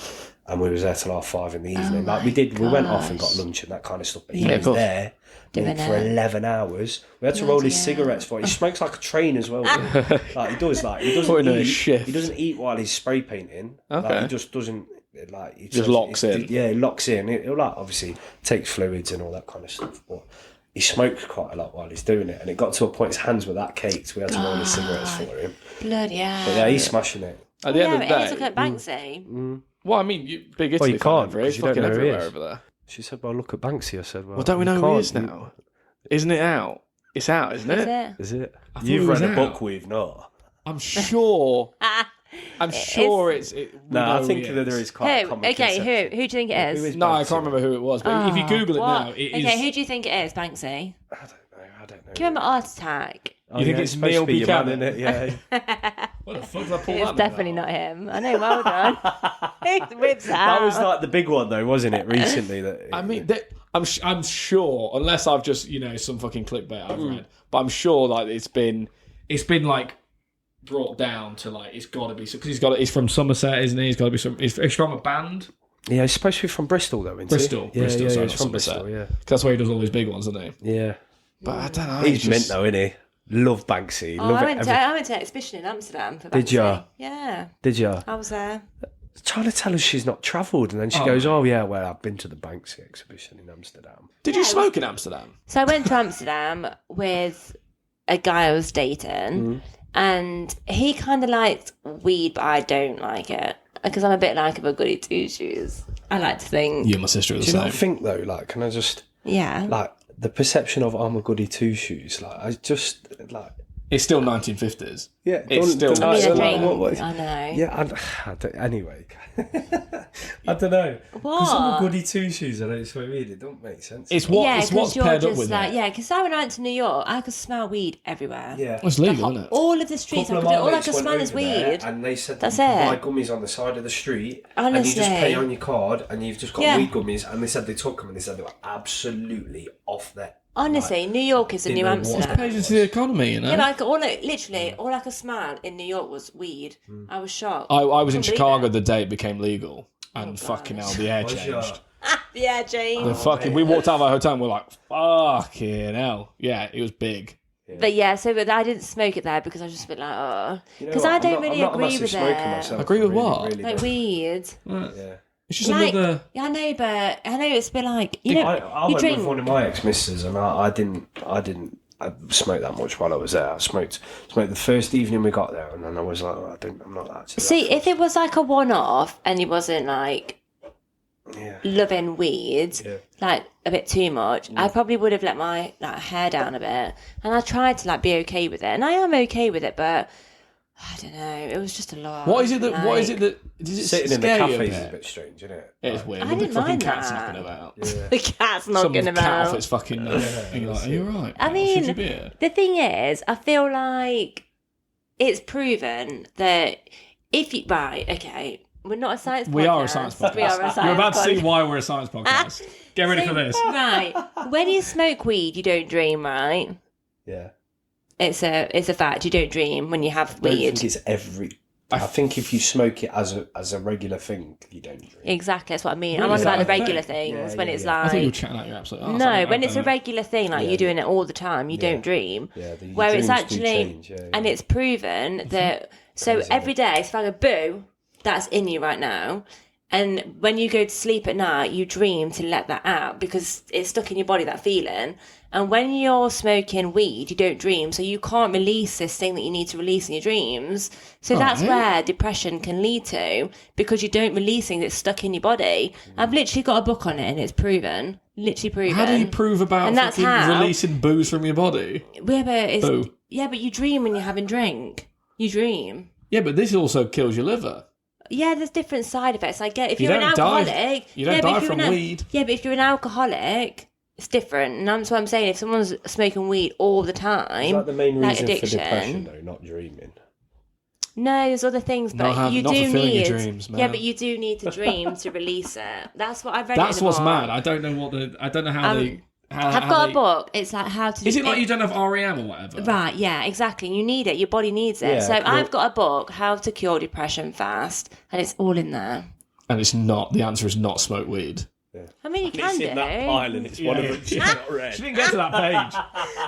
D: and we was there till 5:30 in the evening. We went off and got lunch and that kind of stuff. But he was there for 11 hours. We had to roll his cigarettes for it. He smokes like a train as well. Like he does. Like he doesn't eat.
B: Shift.
D: He doesn't eat while he's spray painting.
B: Okay.
D: Like, he just doesn't. Like he
B: Just locks in.
D: Yeah, he locks in. He'll like obviously takes fluids and all that kind of stuff, but he smokes quite a lot while he's doing it. And it got to a point his hands were that caked. We had to roll his cigarettes for him.
C: Bloody hell.
D: But yeah, he's smashing it.
B: At the end of the day,
C: Look at Banksy.
B: well, I mean, big Italy
D: you
B: fan
D: can't,
B: over here.
D: because
B: He's
D: you don't
B: fucking
D: know who he
B: everywhere
D: is.
B: over there.
D: She said, "Well, look at Banksy." I said, "Well,
B: Well, don't we know who he is
D: can't.
B: now? Isn't it out? It's out, isn't it?
D: Is it?
B: I thought
D: You've
B: it was
D: read a book,
B: out.
D: we've not."
B: I'm sure. I'm sure it's.
D: No, I think that there is quite a common
C: Who
D: conception.
C: do you think it is?
B: No, I can't remember who it was. But if you Google it now, it is.
C: Okay, who do you think it is, Banksy?
D: I don't know.
C: Do you remember Art Attack?
B: You think it's
D: supposed
B: Neil
D: to be your man,
B: Buchanan?
D: innit? Yeah.
B: What the fuck did I pull
C: It's
B: that
C: definitely
B: name out?
C: not him. I know, well done. He whips out.
D: That was like the big one, though, wasn't it? Recently, that
B: I mean, I'm sure, unless I've just some fucking clickbait I've read, but I'm sure like it's been like brought down to like it's got to be because he's from Somerset, isn't he? He's got to be he's from a band.
D: Yeah, he's supposed to be from Bristol, though, isn't
B: Bristol,
D: he?
B: Bristol, sorry,
D: he's
B: not
D: from
B: Somerset.
D: Bristol. Yeah,
B: That's why he does all these big ones, isn't he?
D: yeah.
B: But I don't know.
D: He's mint, though, isn't he? Love Banksy.
C: Oh,
D: Love
C: I
D: it.
C: went to an exhibition in Amsterdam for Banksy.
D: Did ya?
C: Yeah,
D: Did you?
C: I was there.
D: Trying to tell us she's not travelled, and then she goes, "Oh yeah, well, I've been to the Banksy exhibition in Amsterdam."
B: Did you smoke in Amsterdam?
C: So I went to Amsterdam with a guy I was dating, and he kind of liked weed, but I don't like it because I'm a bit like a goody two shoes. I like to think.
B: You and my sister are the
D: Do you
B: same.
D: not think though? Like, can I just
C: Yeah.
D: like the perception of I'm a goody two shoes? Like, I just like
B: It's still 1950s.
D: Yeah,
B: it's still.
C: I mean,
D: I
C: know.
D: Yeah, anyway. I don't know. Because some goody two shoes, I don't smoke weed. It don't make sense.
B: It's what's paired up with it.
C: Yeah, because when I went to New York, I could smell weed everywhere.
D: Yeah,
B: it's legal, isn't it?
C: All of the streets, all I could smell is weed.
D: And they said
C: that's
D: you can
C: it.
D: Buy gummies on the side of the street,
C: Honestly.
D: and you just pay on your card, and you've just got weed gummies. And they said they took them, and they said they were absolutely off there.
C: Honestly, New York is a New Amsterdam.
B: It pays into the economy, you know.
C: Yeah, like all I could smell in New York was weed. I was shocked.
B: I was in Chicago the day it became legal, and fucking hell, the air changed.
C: The air changed.
B: We walked out of our hotel and we're like, fucking hell. Yeah, it was big.
C: But but I didn't smoke it there because I was just a bit like, oh, because I don't really agree with it.
B: Agree with what?
D: Really
C: like weed.
D: Yeah.
B: It's just another.
C: Yeah, I know, but I know it's a bit like you know.
D: I went with one of my ex-misses, and I didn't smoke that much while I was there. I smoked the first evening we got there, and then I was like, I'm not that.
C: See, if it was like a one-off and he wasn't like loving weed, like a bit too much, I probably would have let my hair down a bit, and I tried to be okay with it, and I am okay with it, but. I don't know. It was just a lot.
B: What is it that? Does it
D: sitting in the cafe is a bit strange, isn't it?
B: It's weird.
C: I didn't mind
B: cat's
C: that.
B: knocking about.
C: Yeah. The cat's knocking about.
B: Cat off its fucking nose. And you're like, are you alright?
C: I mean, the thing is, I feel like it's proven that if you we're not a science podcast.
B: We are a science podcast.
C: We are a science
B: You're about to
C: podcast.
B: see why we're a science podcast. Get ready for this.
C: Right. When you smoke weed, you don't dream, right?
D: Yeah.
C: It's a fact. You don't dream when you have weed.
D: I don't think it's I think if you smoke it as a regular thing, you don't drink.
C: Exactly, that's what I mean.
B: Really?
C: I'm on about the
B: Is that a
C: regular
B: thing?
C: things
D: Yeah,
C: when
D: yeah,
C: it's
D: yeah.
B: I
C: like.
B: thought you were chatting out your absolute arse.
C: No, when it's a regular thing, like you're doing it all the time, you don't dream.
D: Yeah,
C: where it's
D: dreams do
C: actually,
D: change, yeah.
C: and it's proven that. So every day, if I go boo, that's in you right now. And when you go to sleep at night, you dream to let that out because it's stuck in your body, that feeling. And when you're smoking weed, you don't dream. So you can't release this thing that you need to release in your dreams. So that's where depression can lead to because you don't release things that's stuck in your body. I've literally got a book on it and it's proven. Literally proven.
B: How do you prove about releasing booze from your body?
C: Yeah, but you dream when you're having drink. You dream.
B: Yeah, but this also kills your liver.
C: Yeah, there's different side effects. I get if
B: You
C: you're an
B: don't die-
C: alcoholic.
B: you don't die from weed.
C: Yeah, but if you're an alcoholic, it's different. And that's what I'm saying. If someone's smoking weed all the time,
D: Is that the main reason
C: addiction,
D: for depression, though, not dreaming?
C: No, there's other things, but you
B: not
C: do
B: fulfilling
C: need.
B: your dreams, man.
C: Yeah, but you do need to dream to release it. That's what I've read.
B: That's
C: in the
B: what's
C: book.
B: mad. I don't know how they.
C: I've got a book. It's like how to.
B: Is it like you don't have REM or whatever?
C: Right, yeah, exactly. You need it. Your body needs it.
D: Yeah,
C: so
D: cool.
C: I've got a book, How to Cure Depression Fast, and it's all in there.
B: And it's not. The answer is not smoke weed.
C: I mean, you can
D: It's
C: do.
D: in that pile and it's one of them she's not read.
B: She didn't get to that page.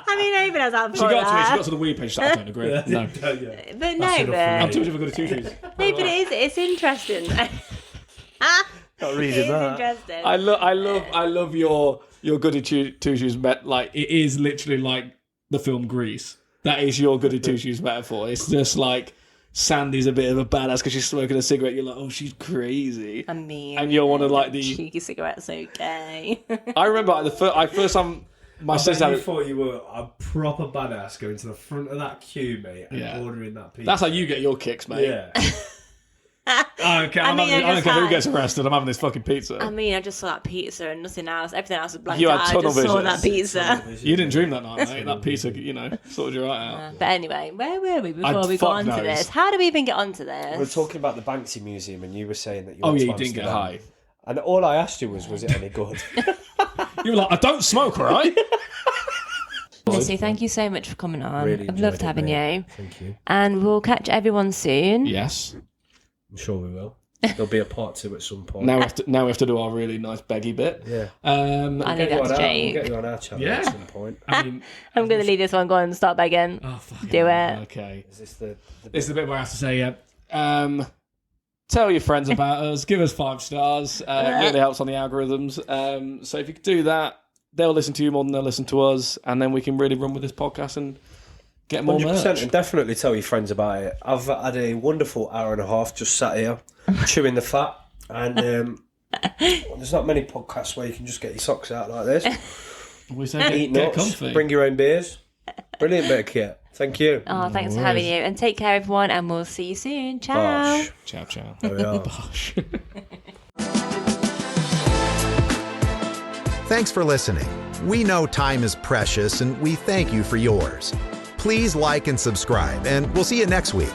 C: I mean, even as I'm
B: She got to the weed page. I don't agree. No.
C: But no,
B: I'm
C: but
B: too much of a good two shoes.
C: no, but it's interesting.
D: Not reading
C: It's
D: that.
C: interesting.
B: I love your goody two shoes met. Like it is literally like the film Grease. That is your goody two shoes metaphor. It's just like Sandy's a bit of a badass because she's smoking a cigarette. You're like, oh, she's crazy.
C: I mean,
B: and you're one of like the
C: cheeky cigarettes, okay?
B: I remember the first time my sister.
J: You thought you were a proper badass going to the front of that queue, mate, and ordering that pizza.
B: That's how you get your kicks, mate.
J: Yeah.
B: I don't care. I don't care who gets arrested. I'm having this fucking pizza.
C: I mean, I just saw that pizza and nothing else. Everything else was blanked
B: You had
C: out. I
B: tunnel
C: just saw
B: vision.
C: that pizza.
B: You didn't dream that night, mate. That pizza, sorted you right out.
C: But anyway, where were we before we got onto this? How do we even get onto this?
D: We're talking about the Banksy Museum, and you were saying that you.
B: You didn't get high.
D: And all I asked you was it any good?
B: You were like, I don't smoke, all right?
C: Honestly, thank you so much for coming on.
D: Really
C: I've loved having you.
J: Thank you.
C: And we'll catch everyone soon.
B: Yes.
J: I'm sure we will.
D: There'll be a part 2 at some point.
B: Now we have to do our really nice beggy bit.
D: Yeah.
C: I think that's
D: We'll
C: Jake.
D: get you on our channel at some point.
B: I mean,
C: I'm going to leave this one. Go on and start begging.
B: oh, fucking
C: Do
B: hell.
C: it.
B: Okay.
D: Is this the
B: This is the bit where I have to say, tell your friends about us. Give us 5 stars. It really helps on the algorithms. So if you could do that, they'll listen to you more than they'll listen to us, and then we can really run with this podcast and get more
D: 100%,
B: merch.
D: and definitely tell your friends about it. I've had a wonderful hour and a half just sat here chewing the fat, and there's not many podcasts where you can just get your socks out like this.
B: We say
D: Eat
B: get
D: nuts,
B: comfy.
D: bring your own beers. Brilliant bit of kit. Thank you.
C: Oh, thanks for having you. And take care, everyone, and we'll see you soon. Ciao.
D: Bosh.
B: Ciao, ciao.
D: There we are.
B: Bosh.
A: Thanks for listening. We know time is precious, and we thank you for yours. Please like and subscribe, and we'll see you next week.